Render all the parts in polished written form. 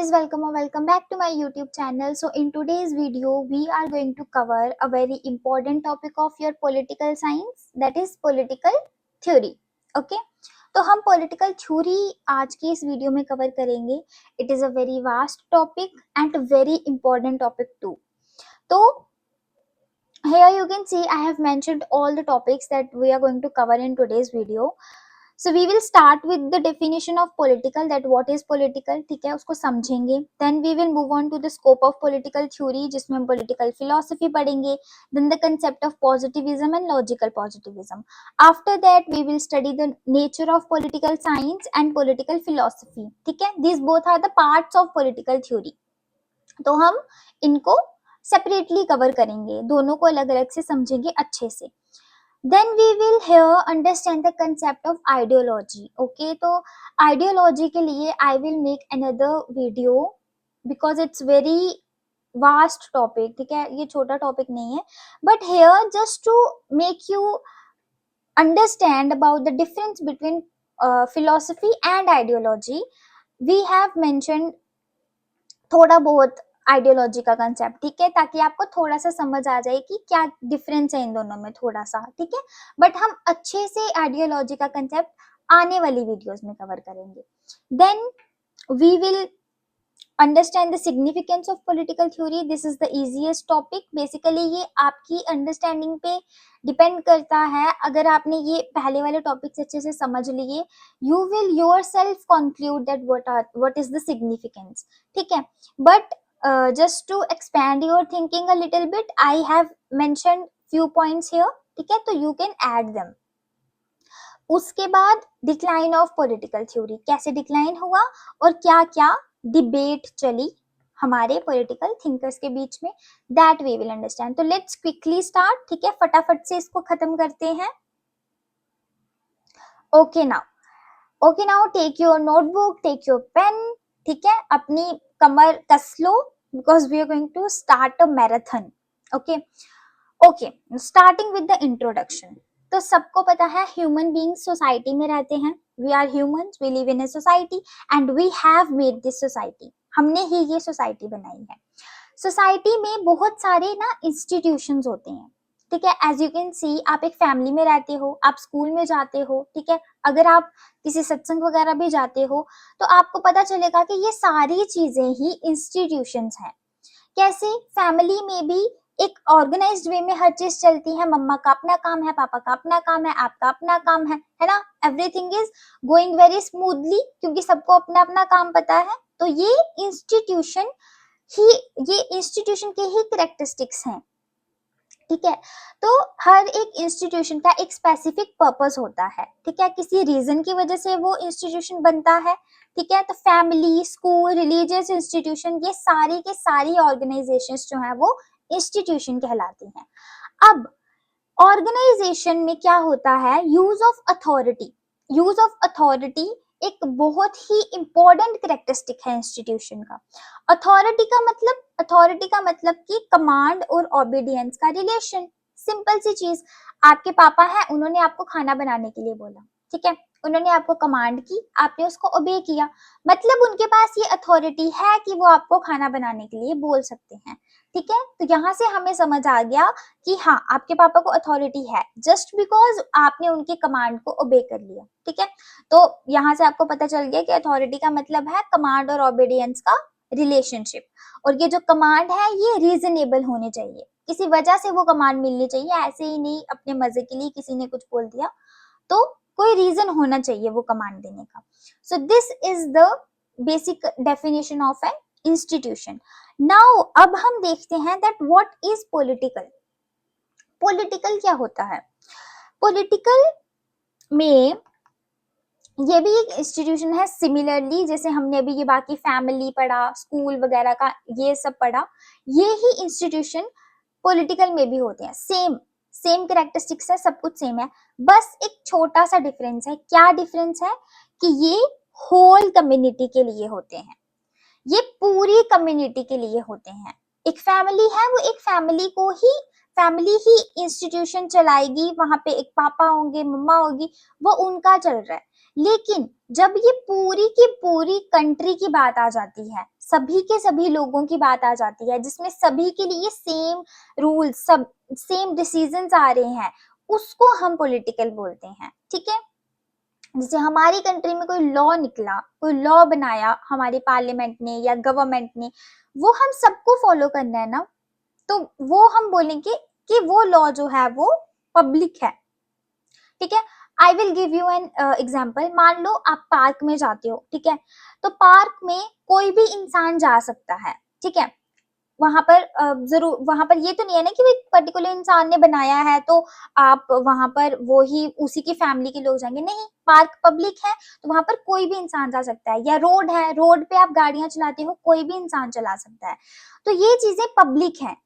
guys, welcome or welcome back to my YouTube channel. So in today's video we are going to cover a very important topic of your political science, that is political theory. Okay, तो हम political theory आज की इस video में cover करेंगे. It is a very vast topic and a very important topic too. तो here you can see I have mentioned all the topics that we are going to cover in today's video. So we will start with the definition of political, that what is political, ठीक है, उसको समझेंगे. Then we will move on to the scope of political theory, जिसमें हम political philosophy पढ़ेंगे. Then the concept of positivism and logical positivism. After that we will study the nature of political science and political philosophy. ठीक है, these both are the parts of political theory. तो हम इनको separately cover करेंगे, दोनों को अलग अलग से समझेंगे अच्छे से. Then we will here understand the concept of ideology. Okay, तो ideology के लिए I will make another video because it's very vast topic. ठीक है, ये छोटा topic नहीं है, but here just to make you understand about the difference between philosophy and ideology, we have mentioned थोड़ा बहुत आइडियोलॉजी का कंसेप्ट. ठीक है, ताकि आपको थोड़ा सा समझ आ जाए कि क्या डिफरेंस है इन दोनों में, थोड़ा सा. ठीक है, बट हम अच्छे से आइडियोलॉजी का कंसेप्ट आने वाली वीडियोस में कवर करेंगे. Then we will understand the significance of political theory. This is the easiest topic. Basically ये आपकी अंडरस्टैंडिंग पे डिपेंड करता है. अगर आपने ये पहले वाले टॉपिक्स अच्छे से समझ लिए, you will yourself conclude that what is the significance. ठीक है, but just to expand your thinking a little bit, I have mentioned few points here. ठीक है, तो you can add them. उसके बाद डिक्लाइन ऑफ पॉलिटिकल थ्योरी, कैसे decline हुआ और क्या क्या डिबेट चली हमारे पॉलिटिकल थिंकर्स के बीच में, दैट वी विल अंडरस्टैंड. तो लेट्स क्विकली स्टार्ट. ठीक है, फटाफट से इसको खत्म करते हैं. Okay now take your notebook, take your pen. ठीक है, अपनी कमर कस लो because we are going to start a marathon. Okay, starting with the introduction. तो सबको पता है ह्यूमन बीइंग्स सोसाइटी में रहते हैं. We are humans, we live in a society and we have made this society. हमने ही ये सोसाइटी बनाई है. सोसाइटी में बहुत सारे ना इंस्टीट्यूशंस होते हैं. ठीक है, एज यू कैन सी, आप एक फैमिली में रहते हो, आप स्कूल में जाते हो. ठीक है, अगर आप किसी सत्संग वगैरह भी जाते हो तो आपको पता चलेगा कि ये सारी चीजें ही इंस्टीट्यूशंस हैं. कैसे? फैमिली में भी एक ऑर्गेनाइज्ड वे में हर चीज चलती है. मम्मा का अपना काम है, पापा का अपना काम है, आपका अपना काम है ना. Everything is going very smoothly क्योंकि सबको अपना अपना काम पता है. तो ये इंस्टीट्यूशन के ही कैरेक्टरिस्टिक्स हैं. ठीक है, तो हर एक इंस्टीट्यूशन का एक स्पेसिफिक पर्पस होता है. ठीक है, किसी रीजन की वजह से वो इंस्टीट्यूशन बनता है. ठीक है, तो फैमिली, स्कूल, रिलीजियस इंस्टीट्यूशन, ये सारी के सारी ऑर्गेनाइजेशंस जो है वो इंस्टीट्यूशन कहलाती हैं. अब ऑर्गेनाइजेशन में क्या होता है? यूज ऑफ अथॉरिटी एक बहुत ही इंपॉर्टेंट कैरेक्टरिस्टिक है इंस्टीट्यूशन का. अथॉरिटी का मतलब कि कमांड और ओबीडियंस का रिलेशन. सिंपल सी चीज, आपके पापा हैं, उन्होंने आपको खाना बनाने के लिए बोला. ठीक है, उन्होंने आपको कमांड की, आपने उसको ओबे किया, मतलब उनके पास ये अथॉरिटी है कि वो आपको खाना बनाने के लिए बोल सकते हैं. ठीक है, तो यहाँ से हमें समझ आ गया कि हाँ, आपके पापा को अथॉरिटी है जस्ट बिकॉज आपने उनकी कमांड को ओबे कर लिया. ठीक है, तो यहाँ से आपको पता चल गया कि अथॉरिटी का मतलब है कमांड और ओबीडियंस का रिलेशनशिप. और ये जो कमांड है ये रीजनेबल होने चाहिए, किसी वजह से वो कमांड मिलनी चाहिए, ऐसे ही नहीं अपने मजे के लिए किसी ने कुछ बोल दिया. तो कोई रीजन होना चाहिए वो कमांड देने का. So this is the basic definition of an institution. Now अब हम देखते हैं that what is political. Political क्या होता है? पॉलिटिकल में ये भी एक इंस्टीट्यूशन है. सिमिलरली जैसे हमने अभी ये बाकी फैमिली पढ़ा, स्कूल वगैरह का ये सब पढ़ा, ये ही इंस्टीट्यूशन पॉलिटिकल में भी होते हैं. सेम कैरेक्टरिस्टिक्स है, सब कुछ सेम है, बस एक छोटा सा डिफरेंस है. क्या डिफरेंस है? कि ये होल कम्युनिटी के लिए होते हैं, ये पूरी कम्युनिटी के लिए होते हैं. एक फैमिली है, वो एक फैमिली ही इंस्टीट्यूशन चलाएगी. वहां पे एक पापा होंगे, मम्मा होगी, वो उनका चल रहा है. लेकिन जब ये पूरी की पूरी कंट्री की बात आ जाती है, सभी के सभी लोगों की बात आ जाती है, जिसमें सभी के लिए सेम रूल्स, सब सेम डिसीजंस आ रहे हैं, उसको हम पॉलिटिकल बोलते हैं। ठीक है, जैसे हमारी कंट्री में कोई लॉ निकला, कोई लॉ बनाया हमारी पार्लियामेंट ने या गवर्नमेंट ने, वो हम सबको फॉलो करना है ना, तो वो हम बोलेंगे कि वो लॉ जो है वो पब्लिक है। ठीक है, आई will give you an example. मान लो आप पार्क में जाते हो, ठीक है, तो पार्क में कोई भी इंसान जा सकता है। ठीक है, वहां पर जरूर, वहां पर ये तो नहीं है ना कि एक पर्टिकुलर इंसान ने बनाया है तो आप वहां पर वो ही उसी की फैमिली के लोग जाएंगे, नहीं, पार्क पब्लिक है तो वहां पर कोई भी इंसान जा सकता है। या रोड है, रोड पे आप गाड़ियां चलाते हो, कोई भी इंसान चला सकता है, तो ये चीजें पब्लिक है।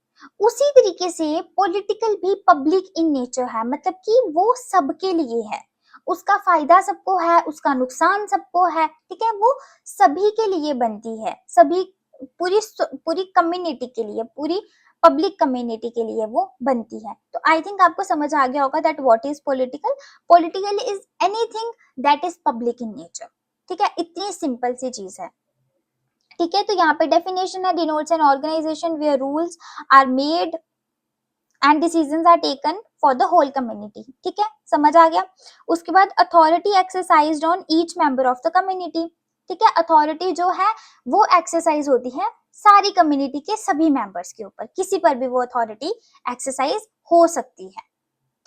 उसी तरीके से पॉलिटिकल भी पब्लिक इन नेचर है, मतलब कि वो सबके लिए है, उसका फायदा सबको है, उसका नुकसान सबको है। ठीक है, वो सभी के लिए बनती है, सभी पूरी पूरी कम्युनिटी के लिए, पूरी पब्लिक कम्युनिटी के लिए वो बनती है। तो आई थिंक आपको समझ आ गया होगा that what is political. Political is anything that is public in nature. ठीक है, इतनी सिंपल सी चीज है। ठीक है, तो यहाँ पे डेफिनेशन है, denotes an organisation where rules are made and decisions are taken for the whole community. ठीक है, समझ आ गया। उसके बाद authority exercised on each member of the community. ठीक है, अथॉरिटी जो है वो एक्सरसाइज होती है सारी कम्युनिटी के सभी मेंबर्स के ऊपर, किसी पर भी वो अथॉरिटी एक्सरसाइज हो सकती है।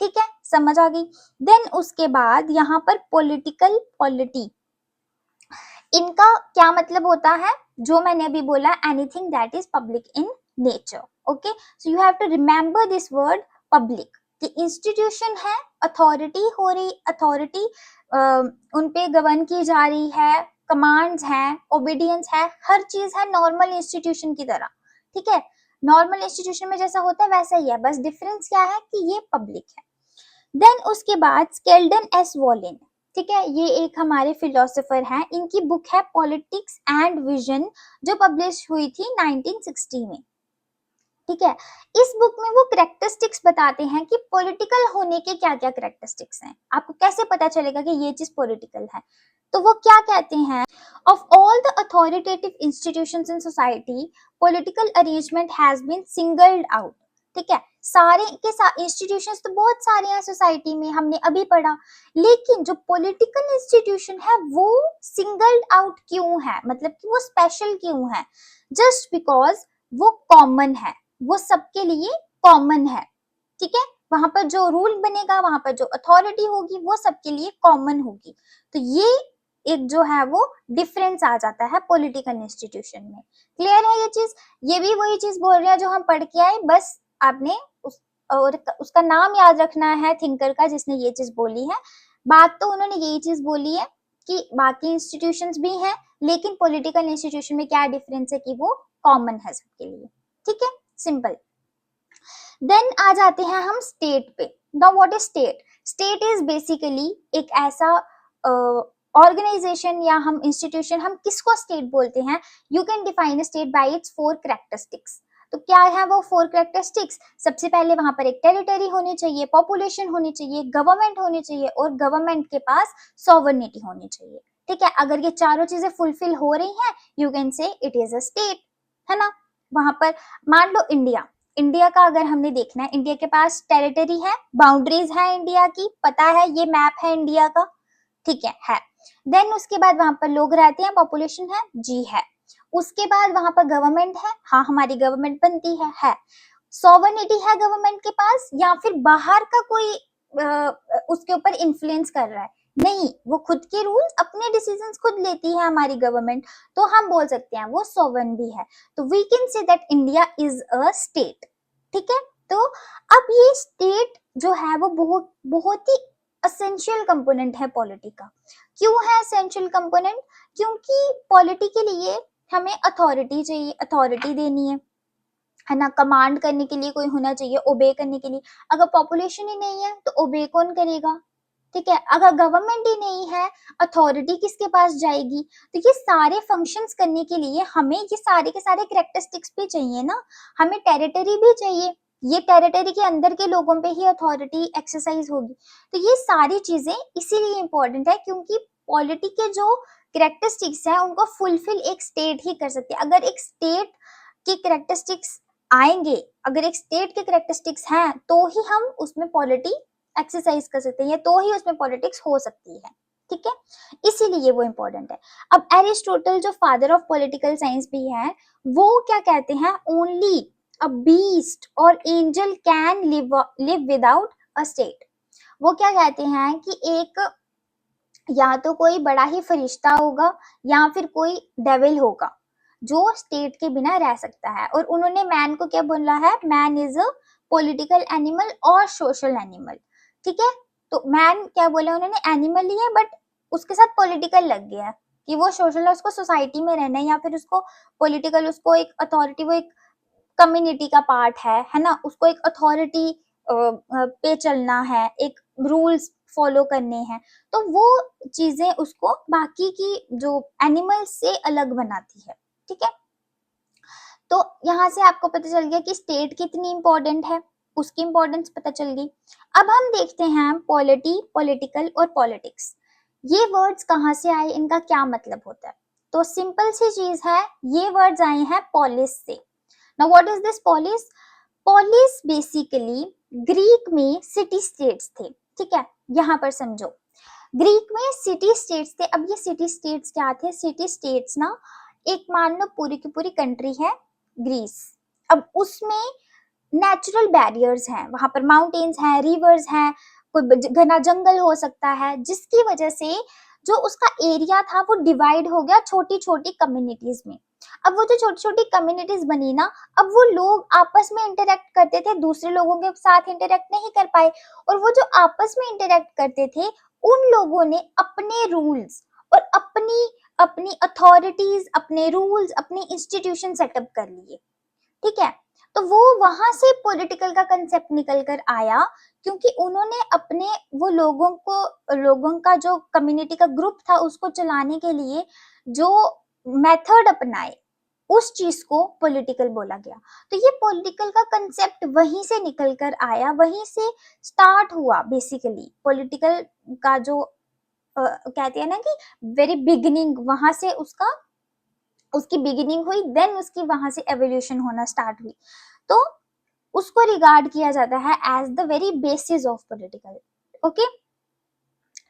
ठीक है, समझ आ गई। देन उसके बाद यहाँ पर पॉलिटिकल पॉलिटी, इनका क्या मतलब होता है, जो मैंने अभी बोला, anything that is public in nature. Okay, so you have to remember this word public, कि इंस्टीट्यूशन है, अथॉरिटी हो रही, अथॉरिटी उन पे गवर्न की जा रही है, कमांड्स हैं, ओबीडियंस है, हर चीज है नॉर्मल इंस्टीट्यूशन की तरह। ठीक है, नॉर्मल इंस्टीट्यूशन में जैसा होता है वैसा ही है, बस डिफरेंस क्या है कि ये पब्लिक है। देन उसके बाद स्केल्डन एस वॉलिन, ठीक है, ये एक हमारे फिलोसोफर हैं, इनकी बुक है पॉलिटिक्स एंड विजन, जो पब्लिश हुई थी 1960 में। ठीक है, इस बुक में वो करेक्टरिस्टिक्स बताते हैं कि पॉलिटिकल होने के क्या क्या करेक्टरिस्टिक्स हैं, आपको कैसे पता चलेगा कि ये चीज पॉलिटिकल है। तो वो क्या कहते हैं, of all the authoritative institutions in society, political arrangement has been singled out. ठीक है, सारे के सारे इंस्टीट्यूशंस तो बहुत सारे हैं सोसाइटी में, हमने अभी पढ़ा, लेकिन जो पॉलिटिकल इंस्टीट्यूशन है वो सिंगल्ड आउट क्यों है, मतलब कि वो स्पेशल क्यों है, जस्ट बिकॉज वो कॉमन है, वो सबके लिए कॉमन है। ठीक है, वहां पर जो रूल बनेगा, वहां पर जो अथॉरिटी होगी वो सबके लिए कॉमन होगी। तो ये एक जो है वो डिफरेंस आ जाता है पॉलिटिकल इंस्टीट्यूशन में। क्लियर है ये चीज, ये भी वही चीज बोल रहे हैं जो हम पढ़ के आए, बस आपने और उसका नाम याद रखना है थिंकर का जिसने ये चीज बोली है। बात तो उन्होंने यही चीज बोली है कि बाकी इंस्टीट्यूशंस भी हैं, लेकिन पॉलिटिकल इंस्टीट्यूशन में क्या डिफरेंस है कि वो कॉमन है सबके लिए। ठीक है, सिंपल। देन आ जाते हैं हम स्टेट पे। Now what is state? State is basically एक ऐसा ऑर्गेनाइजेशन या हम इंस्टीट्यूशन, हम किसको स्टेट बोलते हैं, you can define state by it's 4 characteristics. तो क्या है वो 4 कैरेक्टरिस्टिक्स? सबसे पहले वहां पर एक टेरिटरी होनी चाहिए, पॉपुलेशन होनी चाहिए, गवर्नमेंट होनी चाहिए और गवर्नमेंट के पास सॉवरेनिटी होनी चाहिए। ठीक है, अगर ये चारों चीजें फुलफिल हो रही हैं, you can say it is a state, है ना। वहां पर मान लो इंडिया, इंडिया का अगर हमने देखना है, इंडिया के पास टेरिटरी है, बाउंड्रीज है इंडिया की, पता है ये मैप है इंडिया का। ठीक है। देन उसके बाद वहां पर लोग रहते हैं, पॉपुलेशन है, जी है। उसके बाद वहां पर गवर्नमेंट है, हाँ हमारी गवर्नमेंट बनती है। सॉवरेनिटी है गवर्नमेंट के पास, या फिर बाहर का कोई उसके ऊपर इन्फ्लुएंस कर रहा है, नहीं, वो खुद के रूल्स, अपने डिसीजंस खुद लेती है हमारी गवर्नमेंट, तो हम बोल सकते हैं वो सॉवरेन भी है। तो we can say that India is a state. ठीक है, तो अब ये स्टेट जो है वो बहुत बहुत ही असेंशियल कंपोनेंट है पॉलिटी का। क्यों है असेंशियल कंपोनेंट? क्योंकि पॉलिटी के लिए हमें अथॉरिटी चाहिए, अथॉरिटी देनी है ना, कमांड करने के लिए कोई होना चाहिए, ओबे करने के लिए। अगर पॉपुलेशन ही नहीं है तो ओबे कौन करेगा? ठीक है, अगर गवर्नमेंट ही नहीं है, अथॉरिटी किसके पास जाएगी? तो ये सारे फंक्शंस करने के लिए हमें ये सारे के सारे कैरेक्टरिस्टिक्स भी चाहिए ना, हमें टेरिटरी भी चाहिए, ये टेरिटरी के अंदर के लोगों पे ही अथॉरिटी एक्सरसाइज होगी। तो ये सारी चीजें इसीलिए इंपॉर्टेंट है क्योंकि पॉलिटी के जो कैरेक्टरिस्टिक्स हैं उनको फुलफिल एक स्टेट ही कर सकती है। अगर एक स्टेट की कैरेक्टरिस्टिक्स आएंगे, अगर एक स्टेट के कैरेक्टरिस्टिक्स हैं तो ही हम उसमें पॉलिटी एक्सरसाइज कर सकते हैं, तो ही उसमें पॉलिटिक्स हो सकती है, ठीक है, इसीलिए वो इंपॉर्टेंट है। अब एरिस्टोटल जो फादर ऑफ पॉलिटिकल साइंस भी है, वो क्या कहते हैं, ओनली अ बीस्ट और angel can live without a state. वो क्या कहते हैं कि एक या तो कोई बड़ा ही फरिश्ता होगा या फिर कोई डेविल होगा जो स्टेट के बिना रह सकता है। और उन्होंने मैन को क्या बोला है, man is a political animal और सोशल एनिमल, ठीक है। तो मैन क्या बोला उन्होंने, एनिमल ही है बट उसके साथ पॉलिटिकल लग गया है कि वो सोशल है, उसको सोसाइटी में रहना है, या फिर उसको पॉलिटिकल, उसको एक अथॉरिटी, वो एक कम्युनिटी का पार्ट है ना, उसको एक अथॉरिटी पे चलना है, एक रूल्स फॉलो करने हैं। तो वो चीजें उसको बाकी की जो एनिमल्स से अलग बनाती है, ठीक है। तो यहाँ से आपको पता चल गया कि स्टेट कितनी इंपॉर्टेंट है, उसकी इंपॉर्टेंस पता चल गई। अब हम देखते हैं पॉलिटी, पॉलिटिकल और पॉलिटिक्स, ये वर्ड्स कहाँ से आए, इनका क्या मतलब होता है। तो सिंपल सी चीज है, ये वर्ड्स आए हैं पॉलिस से। Now what is this polis? Polis basically Greek में सिटी स्टेट्स थे, ठीक है, यहाँ पर समझो, ग्रीक में सिटी स्टेट्स थे। अब ये सिटी स्टेट्स क्या थे, सिटी स्टेट्स ना, एक मान लो पूरी की पूरी कंट्री है ग्रीस, अब उसमें नेचुरल बैरियर्स हैं, वहां पर माउंटेन्स हैं, रिवर्स हैं, कोई घना जंगल हो सकता है, जिसकी वजह से जो उसका एरिया था वो डिवाइड हो गया छोटी छोटी कम्युनिटीज में। अब वो जो छोटी छोटी कम्युनिटीज बनी ना, अब वो लोग आपस में इंटरेक्ट करते थे, दूसरे लोगों के साथ इंटरेक्ट नहीं कर पाए, और वो जो आपस में इंटरेक्ट करते थे उन लोगों ने अपने रूल्स और अपनी अपनी अथॉरिटीज, अपने रूल्स, अपने इंस्टीट्यूशन सेटअप कर लिए, ठीक है। तो वो वहां से पॉलिटिकल का कंसेप्ट निकल कर आया, क्योंकि उन्होंने अपने वो लोगों को, लोगों का जो कम्युनिटी का ग्रुप था उसको चलाने के लिए जो मेथड अपनाए, उस चीज को पॉलिटिकल बोला गया। तो ये पॉलिटिकल का कंसेप्ट वहीं से निकल कर आया, वहीं से स्टार्ट हुआ बेसिकली पॉलिटिकल का जो कहते हैं ना कि वेरी बिगिनिंग, वहां से उसकी बिगिनिंग हुई, देन उसकी वहां से एवोल्यूशन होना स्टार्ट हुई। तो उसको रिगार्ड किया जाता है as the very basis of political, okay.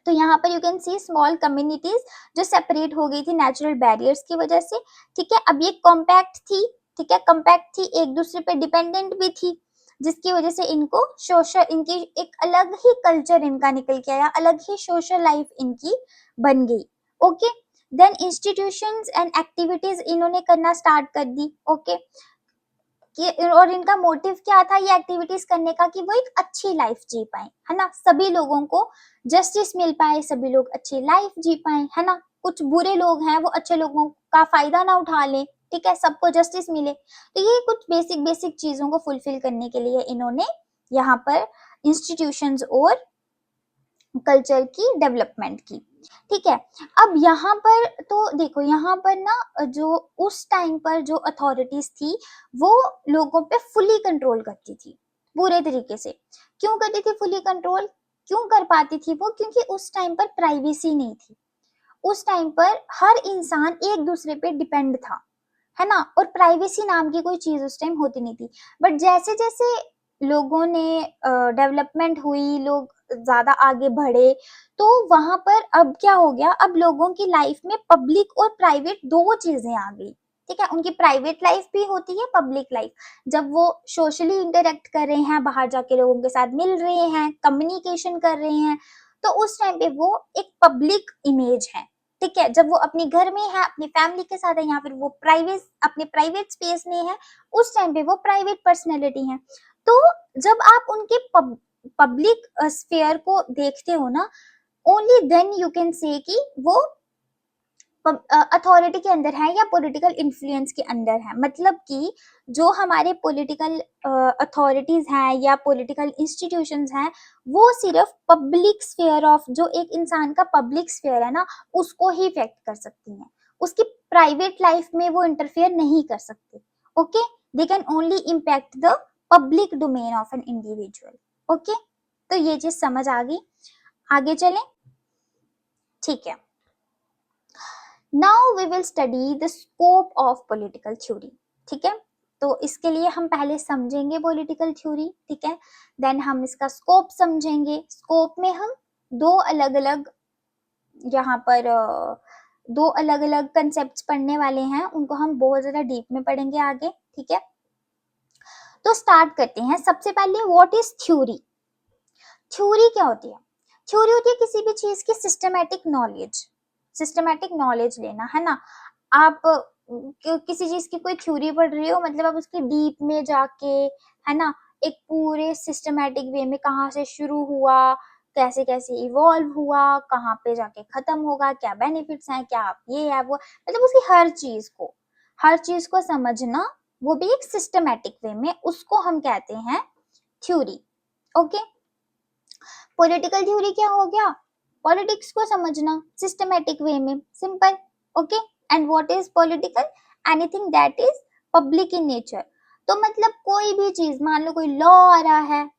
तो यहाँ पर you can see small communities जो सेपरेट हो गई थी नेचुरल बैरियर्स की वजह से, ठीक है। अब ये कॉम्पैक्ट थी, ठीक है, कॉम्पैक्ट थी, एक दूसरे पे डिपेंडेंट भी थी, जिसकी वजह से इनको सोशल, इनकी एक अलग ही कल्चर इनका निकल के आया, अलग ही सोशल लाइफ इनकी बन गई, okay. Then institutions and activities इन्होंने करना स्टार्ट कर दी, ओके। और इनका मोटिव क्या था ये एक्टिविटीज करने का, कि वो एक अच्छी लाइफ जी पाए, है ना, सभी लोगों को जस्टिस मिल पाए, सभी लोग अच्छी लाइफ जी पाए, है ना, कुछ बुरे लोग हैं वो अच्छे लोगों का फायदा ना उठा ले, ठीक है, सबको जस्टिस मिले। तो ये कुछ बेसिक बेसिक चीजों को फुलफिल करने के लिए इन्होंने यहाँ पर इंस्टीट्यूशंस और कल्चर की डेवलपमेंट की, ठीक है। अब यहाँ पर तो देखो, यहाँ पर ना जो उस टाइम पर जो अथॉरिटीज थी वो लोगों पे फुली कंट्रोल करती थी, पूरे तरीके से। क्यों करती थी फुली कंट्रोल, क्यों कर पाती थी वो, क्योंकि उस टाइम पर प्राइवेसी नहीं थी, उस टाइम पर हर इंसान एक दूसरे पे डिपेंड था, है ना, और प्राइवेसी नाम की कोई चीज उस टाइम होती नहीं थी। बट जैसे जैसे लोगों ने डेवलपमेंट हुई, लोग ज्यादा आगे बढ़े, तो वहां पर अब क्या हो गया, अब लोगों की लाइफ में पब्लिक और प्राइवेट दो चीजें आ गई, ठीक है। उनकी प्राइवेट लाइफ भी होती है, पब्लिक लाइफ, जब वो सोशली इंटरेक्ट कर रहे हैं, बाहर जाके लोगों के साथ मिल रहे हैं, कम्युनिकेशन कर रहे हैं, तो उस टाइम पे वो एक पब्लिक इमेज है, ठीक है। जब वो अपने घर में है, अपनी फैमिली के साथ है, या फिर वो प्राइवेट, अपने प्राइवेट स्पेस में है, उस टाइम पे वो प्राइवेट पर्सनैलिटी है। तो जब आप उनके पब्लिक स्फेयर को देखते हो ना, only then you can say कि वो अथॉरिटी के अंदर है या पॉलिटिकल इन्फ्लुएंस के अंदर है। मतलब कि जो हमारे पॉलिटिकल अथॉरिटीज हैं या पॉलिटिकल इंस्टीट्यूशंस हैं, वो सिर्फ पब्लिक स्फेयर ऑफ, जो एक इंसान का पब्लिक स्फेयर है ना, उसको ही इफेक्ट कर सकती हैं, उसकी प्राइवेट लाइफ में वो इंटरफेयर नहीं कर सकते, okay. They can only impact the public domain of an individual, okay. तो ये चीज समझ आ गई, आगे चलें, ठीक है। Now we will study the scope of political theory. ठीक है, तो इसके लिए हम पहले समझेंगे पॉलिटिकल थ्योरी। ठीक है, देन हम इसका स्कोप समझेंगे। स्कोप में हम दो अलग अलग यहाँ पर दो अलग अलग कंसेप्ट पढ़ने वाले हैं, उनको हम बहुत ज्यादा डीप में पढ़ेंगे आगे। ठीक है, तो स्टार्ट करते हैं। सबसे पहले व्हाट इज थ्योरी। थ्योरी क्या होती है? थ्योरी होती है किसी भी चीज की सिस्टमैटिक नॉलेज, सिस्टमैटिक नॉलेज लेना, है ना। आप किसी चीज की कोई थ्योरी पढ़ रहे हो, मतलब आप उसकी डीप में जाके, है ना, एक पूरे सिस्टमैटिक वे में कहाँ से शुरू हुआ, कैसे कैसे इवॉल्व हुआ, कहाँ पे जाके खत्म होगा, क्या बेनिफिट्स हैं, क्या ये है वो, मतलब उसकी हर चीज को समझना, वो भी एक सिस्टमैटिक वे में, उसको हम कहते हैं थ्योरी। ओके, पॉलिटिकल थ्योरी क्या हो गया? पॉलिटिक्स को समझना सिस्टमैटिक वे में, simple. Okay, and what is political? Anything that is public in nature. तो मतलब कोई भी चीज, मान लो कोई लॉ आ रहा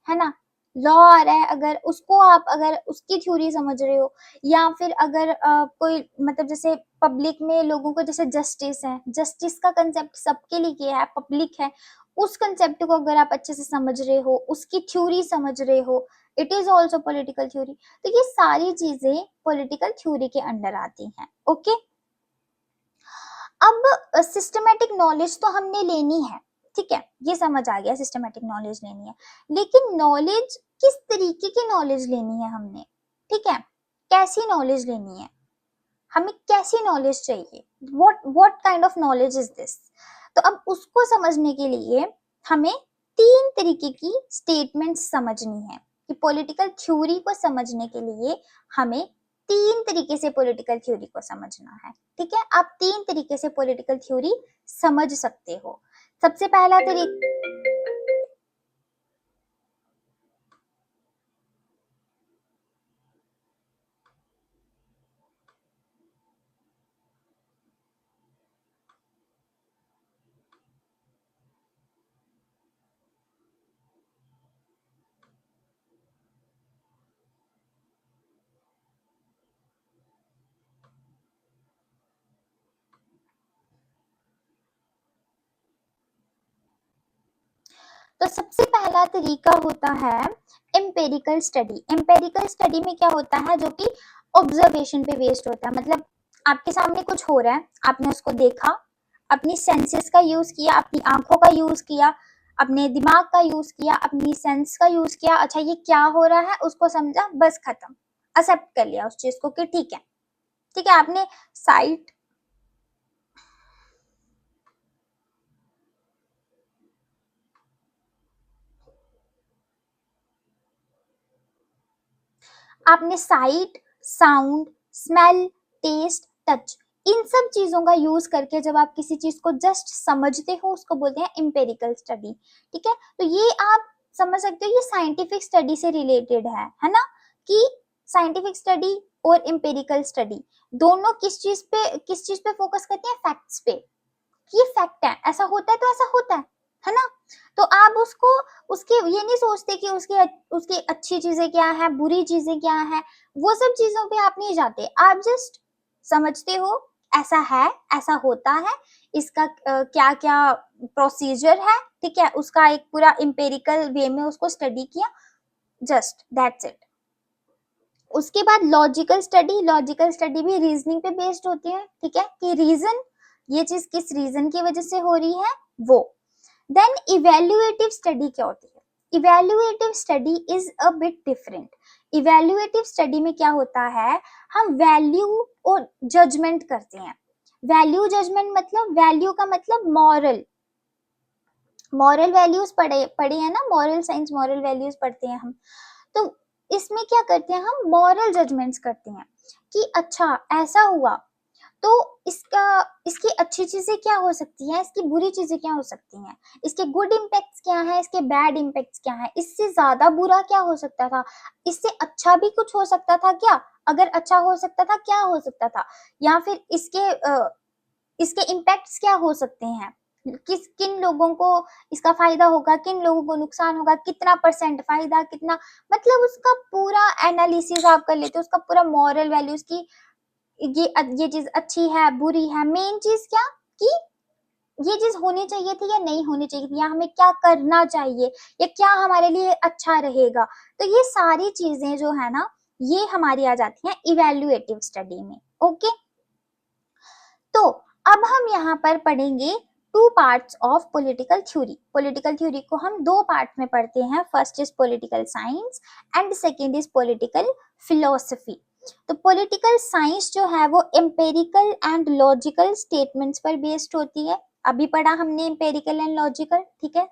है ना, लॉ आ रहा है, अगर उसको आप अगर उसकी थ्योरी समझ रहे हो, या फिर अगर कोई मतलब जैसे पब्लिक में लोगों को, जैसे जस्टिस है, जस्टिस का कंसेप्ट सबके लिए है, पब्लिक है, उस कंसेप्ट को अगर आप अच्छे से समझ रहे हो, उसकी थ्योरी समझ रहे हो, it is also political theory. तो ये सारी चीजें पॉलिटिकल थ्योरी के अंडर आती हैं। ओके, अब सिस्टमैटिक नॉलेज तो हमने लेनी है, ठीक है, ये समझ आ गया, सिस्टमैटिक नॉलेज लेनी है, लेकिन नॉलेज किस तरीके की नॉलेज लेनी है हमने? ठीक है, कैसी नॉलेज लेनी है, हमें कैसी नॉलेज चाहिए, what kind of knowledge is this? तो अब उसको समझने के लिए हमें तीन तरीके की स्टेटमेंट्स समझनी है, कि पॉलिटिकल थ्योरी को समझने के लिए हमें तीन तरीके से पॉलिटिकल थ्योरी को समझना है। ठीक है, आप तीन तरीके से पॉलिटिकल थ्योरी समझ सकते हो। सबसे पहला तरीका, तो सबसे पहला तरीका होता है एम्पेरिकल स्टडी। एम्पेरिकल स्टडी में क्या होता है, जो कि ऑब्जर्वेशन पे बेस्ड होता है, मतलब आपके सामने कुछ हो रहा है, आपने उसको देखा, अपनी सेंसेस का यूज किया, अपनी आंखों का यूज किया, अपने दिमाग का यूज किया, अपनी सेंस का यूज किया, अच्छा ये क्या हो रहा है उसको समझा, बस खत्म, एक्सेप्ट कर लिया उस चीज को कि ठीक है। ठीक है, आपने साइट, आपने sight, sound, smell, taste, touch, इन सब चीजों का यूज करके जब आप किसी चीज को जस्ट समझते हो, उसको बोलते हैं एम्पेरिकल स्टडी। ठीक है, तो ये आप समझ सकते हो, ये साइंटिफिक स्टडी से रिलेटेड है ना, कि साइंटिफिक स्टडी और एम्पेरिकल स्टडी दोनों किस चीज पे फोकस करते हैं? फैक्ट्स पे, ये फैक्ट है, ऐसा होता है तो ऐसा होता है ना। तो आप उसको, उसके ये नहीं सोचते कि उसकी उसकी अच्छी चीजें क्या है, बुरी चीजें क्या है, वो सब चीजों पे आप नहीं जाते, आप जस्ट समझते हो ऐसा है, ऐसा होता है, इसका क्या क्या प्रोसीजर है, ठीक है, उसका एक पूरा इंपेरिकल वे में उसको स्टडी किया, जस्ट दैट्स इट। उसके बाद लॉजिकल स्टडी, लॉजिकल स्टडी भी रीजनिंग पे बेस्ड होती है, ठीक है, कि रीजन, ये चीज किस रीजन की वजह से हो रही है वो। देन इवेल्युएटिव स्टडी क्या होती है? Evaluative study is a bit different. Evaluative study में क्या होता है, हम वैल्यू और जजमेंट करते हैं। वैल्यू जजमेंट मतलब, वैल्यू का मतलब मॉरल, मॉरल वैल्यूज पढ़े पढ़े हैं ना, मॉरल साइंस, मॉरल वैल्यूज पढ़ते हैं हम। तो इसमें क्या करते हैं, हम मॉरल जजमेंट्स करते हैं कि अच्छा ऐसा हुआ, तो इसका, इसकी अच्छी चीजें क्या हो सकती हैं, इसकी बुरी चीजें क्या हो सकती हैं, इसके गुड इम्पैक्ट्स क्या हैं, इसके बैड इम्पैक्ट्स क्या हैं, इससे ज्यादा बुरा क्या हो सकता था, इससे अच्छा भी कुछ हो सकता था क्या, अगर अच्छा हो सकता था क्या हो सकता था, या फिर इसके इम्पैक्ट्स क्या हो सकते हैं, किन लोगों को इसका फायदा होगा, किन लोगों को नुकसान होगा, कितना परसेंट फायदा, कितना, मतलब उसका पूरा एनालिसिस आप कर लेते हो, उसका पूरा मॉरल वैल्यूज की ये चीज अच्छी है बुरी है, मेन चीज क्या कि ये चीज होनी चाहिए थी या नहीं होनी चाहिए थी, या हमें क्या करना चाहिए, या क्या हमारे लिए अच्छा रहेगा। तो ये सारी चीजें जो है ना, ये हमारी आ जाती हैं इवेल्युएटिव स्टडी में। ओके, तो अब हम यहाँ पर पढ़ेंगे two parts of political theory. Political theory को हम दो पार्ट में पढ़ते हैं, first is political science and second is political philosophy. तो पॉलिटिकल साइंस जो है वो एम्पेरिकल एंड लॉजिकल स्टेटमेंट्स पर बेस्ड होती है। अभी पढ़ा हमने एम्पेरिकल एंड लॉजिकल, ठीक है,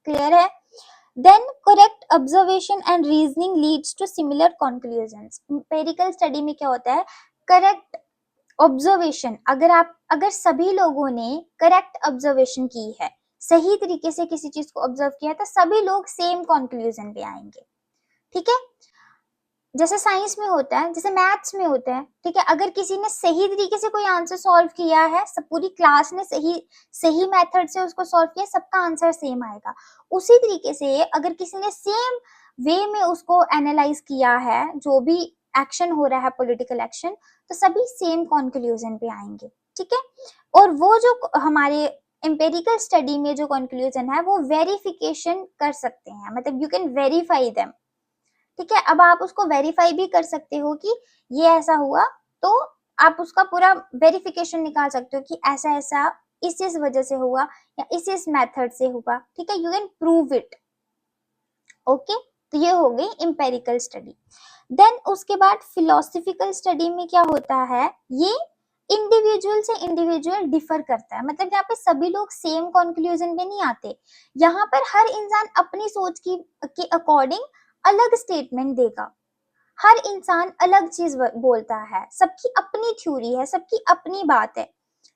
क्लियर है। Then correct observation and reasoning leads to similar conclusions. Empirical study में क्या होता है, करेक्ट ऑब्जर्वेशन, अगर सभी लोगों ने करेक्ट ऑब्जर्वेशन की है, सही तरीके से किसी चीज को ऑब्जर्व किया है, तो सभी लोग सेम कंक्लूजन पे आएंगे। ठीक है, जैसे साइंस में होता है, जैसे मैथ्स में होता है, ठीक है, अगर किसी ने सही तरीके से कोई आंसर सॉल्व किया है, सब पूरी क्लास ने सही मेथड से उसको सॉल्व किया, सबका आंसर सेम आएगा। उसी तरीके से अगर किसी ने सेम वे में उसको एनालाइज किया है, जो भी एक्शन हो रहा है पॉलिटिकल एक्शन, तो सभी सेम कंक्लूजन पे आएंगे। ठीक है, और वो जो हमारे एम्पेरिकल स्टडी में जो कंक्लूजन है वो वेरिफिकेशन कर सकते हैं, मतलब यू कैन वेरीफाई देम। ठीक है, अब आप उसको वेरीफाई भी कर सकते हो कि ये ऐसा हुआ, तो आप उसका पूरा वेरिफिकेशन निकाल सकते हो कि ऐसा ऐसा इस वजह से हुआ या इस मेथड से हुआ। ठीक है, you can prove it. Okay, तो ये हो गई एम्पेरिकल स्टडी। देन उसके बाद फिलोसफिकल स्टडी में क्या होता है, ये इंडिविजुअल से इंडिविजुअल डिफर करता है, मतलब यहाँ पे सभी लोग सेम कंक्लूजन पे नहीं आते। यहाँ पर हर इंसान अपनी सोच के अकॉर्डिंग अलग स्टेटमेंट देगा, हर इंसान अलग चीज बोलता है, सबकी अपनी थ्योरी है, सबकी अपनी बात है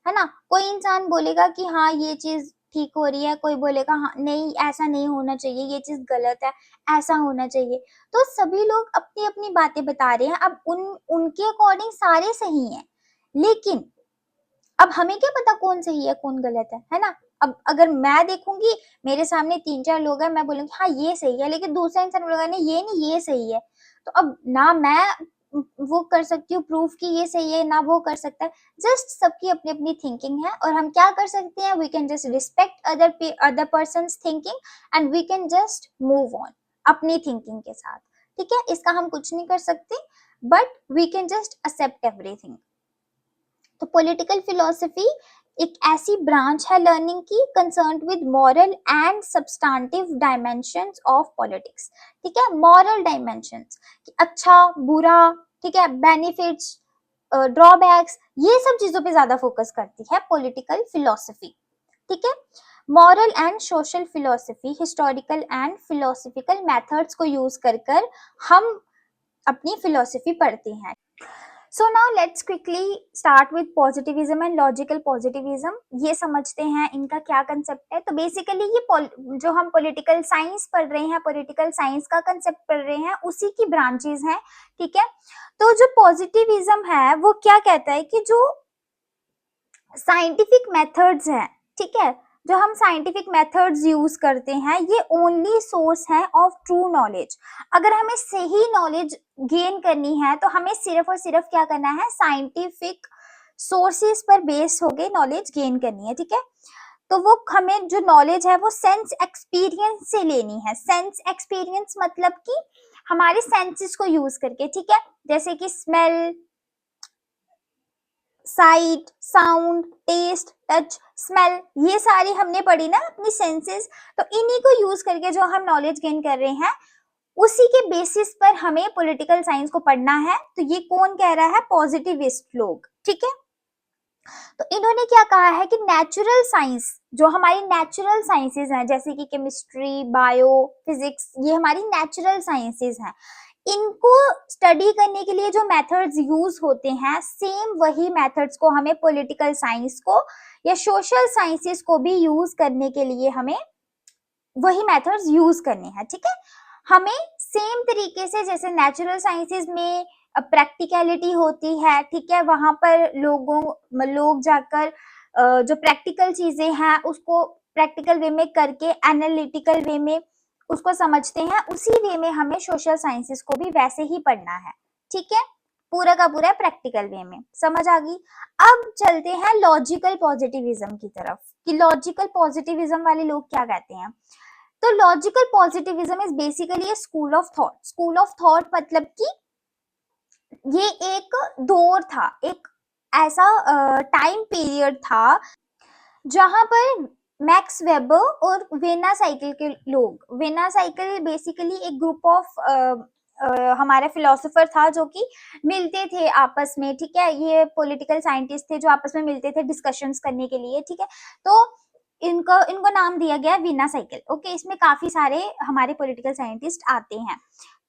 ना। कोई इंसान बोलेगा कि हाँ ये चीज ठीक हो रही है, कोई बोलेगा हाँ नहीं ऐसा नहीं होना चाहिए, ये चीज गलत है, ऐसा होना चाहिए। तो सभी लोग अपनी अपनी बातें बता रहे हैं, अब उनके अकॉर्डिंग सारे सही हैं, लेकिन अब हमें क्या पता कौन सही है कौन गलत है ना। अब अगर मैं देखूंगी, मेरे सामने 3-4 लोग हैं, मैं बोलूंगी हाँ ये सही है, लेकिन दूसरा इंसान बोलेगा नहीं ये नहीं ये सही है। तो अब ना मैं वो कर सकती हूँ प्रूफ कि ये सही है, ना वो कर सकता है। जस्ट सबकी अपनी अपनी थिंकिंग है, और हम क्या कर सकते हैं, we can just respect other persons thinking and we can just move on अपनी थिंकिंग के साथ। ठीक है, इसका हम कुछ नहीं कर सकते, but we can just accept everything. तो पॉलिटिकल फिलोसफी एक ऐसी ब्रांच है लर्निंग की concern with moral and substantive dimensions of politics. ठीक है, मॉरल डायमेंशंस, अच्छा बुरा, ठीक है, बेनिफिट्स, ड्रॉबैक्स, ये सब चीजों पे ज्यादा फोकस करती है पॉलिटिकल फिलोसफी। ठीक है, moral and social philosophy, historical and philosophical methods को यूज कर हम अपनी फिलोसफी पढ़ते हैं। So now let's quickly start with positivism and logical positivism. ये समझते हैं इनका क्या कंसेप्ट है। तो बेसिकली ये जो हम पॉलिटिकल साइंस पढ़ रहे हैं, पॉलिटिकल साइंस का कंसेप्ट पढ़ रहे हैं, उसी की ब्रांचेस हैं। ठीक है, तो जो पॉजिटिविज्म है वो क्या कहता है कि जो साइंटिफिक मेथड्स हैं, ठीक है, जो हम साइंटिफिक मेथड्स यूज करते हैं, ये ओनली सोर्स है ऑफ ट्रू नॉलेज। अगर हमें सही नॉलेज गेन करनी है तो हमें सिर्फ और सिर्फ क्या करना है, साइंटिफिक सोर्सेस पर बेस होके नॉलेज गेन करनी है। ठीक है, तो वो हमें जो नॉलेज है वो सेंस एक्सपीरियंस से लेनी है। सेंस एक्सपीरियंस मतलब कि हमारे सेंसेस को यूज करके। ठीक है, जैसे कि smell, sight, sound, taste, touch, smell, ये सारी हमने पढ़ी ना अपनी सेंसेस। तो इन्हीं को यूज करके जो हम नॉलेज गेन कर रहे हैं, उसी के बेसिस पर हमें पॉलिटिकल साइंस को पढ़ना है। तो ये कौन कह रहा है, पॉजिटिविस्ट लोग। ठीक है, तो इन्होंने क्या कहा है कि नेचुरल साइंस, जो हमारी नेचुरल साइंसेज हैं, जैसे कि केमिस्ट्री, बायो, फिजिक्स, ये हमारी नेचुरल साइंसेज हैं, इनको स्टडी करने के लिए जो मेथड्स यूज होते हैं, सेम वही मेथड्स को हमें पॉलिटिकल साइंस को या सोशल साइंसेस को भी यूज करने के लिए हमें वही मेथड्स यूज करने हैं। ठीक है, हमें सेम तरीके से जैसे नेचुरल साइंसेज में प्रैक्टिकलिटी होती है, ठीक है, वहां पर लोग जाकर जो प्रैक्टिकल चीजें हैं उसको प्रैक्टिकल वे में करके एनालिटिकल वे में उसको समझते हैं, उसी वे में हमें सोशल साइंसेस को भी वैसे ही पढ़ना है। ठीक है, पूरा का पूरा प्रैक्टिकल वे में। समझ आ गई? अब चलते हैं लॉजिकल पॉजिटिविज्म की तरफ कि लॉजिकल पॉजिटिविज्म वाले लोग क्या कहते हैं। तो logical positivism is basically A school of thought. School of thought मतलब कि ये एक दौर था, एक ऐसा टाइम पीरियड था जहां पर मैक्स वेबर और वेना साइकिल के लोग, वेना साइकिल बेसिकली एक ग्रुप ऑफ हमारे फिलोसोफर था जो कि मिलते थे आपस में, ठीक है। ये पॉलिटिकल साइंटिस्ट थे जो आपस में मिलते थे डिस्कशंस करने के लिए, ठीक है। तो इनको इनको नाम दिया गया वीना साइकिल। ओके, इसमें काफी सारे हमारे पॉलिटिकल साइंटिस्ट आते हैं।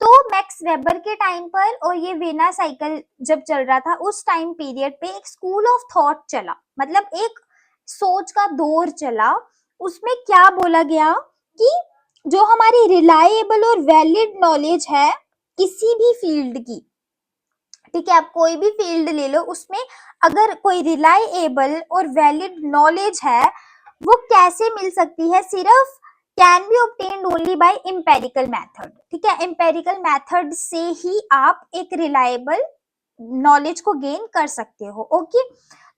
तो मैक्स वेबर के टाइम पर और ये वीना साइकिल जब चल रहा था उस टाइम पीरियड पे एक स्कूल ऑफ थॉट चला, मतलब एक सोच का दौर चला। उसमें क्या बोला गया कि जो हमारी रिलायबल और वैलिड नॉलेज है किसी भी फील्ड की, ठीक है, आप कोई भी फील्ड ले लो, उसमें अगर कोई रिलायबल और वैलिड नॉलेज है वो कैसे मिल सकती है, सिर्फ can be obtained only by empirical method, ठीक है। एम्पेरिकल मेथड से ही आप एक रिलायबल नॉलेज को गेन कर सकते हो। ओके,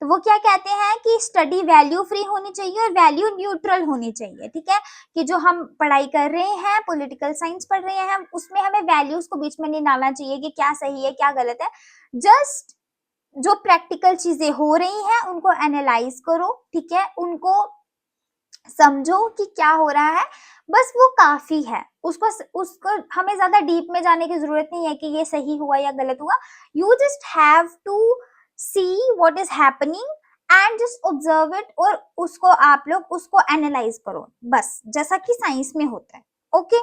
तो वो क्या कहते हैं कि स्टडी वैल्यू फ्री होनी चाहिए और वैल्यू न्यूट्रल होनी चाहिए, ठीक है। कि जो हम पढ़ाई कर रहे हैं, पॉलिटिकल साइंस पढ़ रहे हैं, उसमें हमें वैल्यूज को बीच में नहीं डालना चाहिए कि क्या सही है क्या गलत है। जस्ट जो प्रैक्टिकल चीजें हो रही हैं उनको एनालाइज करो, ठीक है, उनको समझो कि क्या हो रहा है, बस वो काफी है। उसको हमें ज्यादा डीप में जाने की जरूरत नहीं है कि ये सही हुआ या गलत हुआ। You just have to see what is happening and just observe it, और उसको आप लोग उसको एनालाइज करो, बस जैसा कि साइंस में होता है। ओके,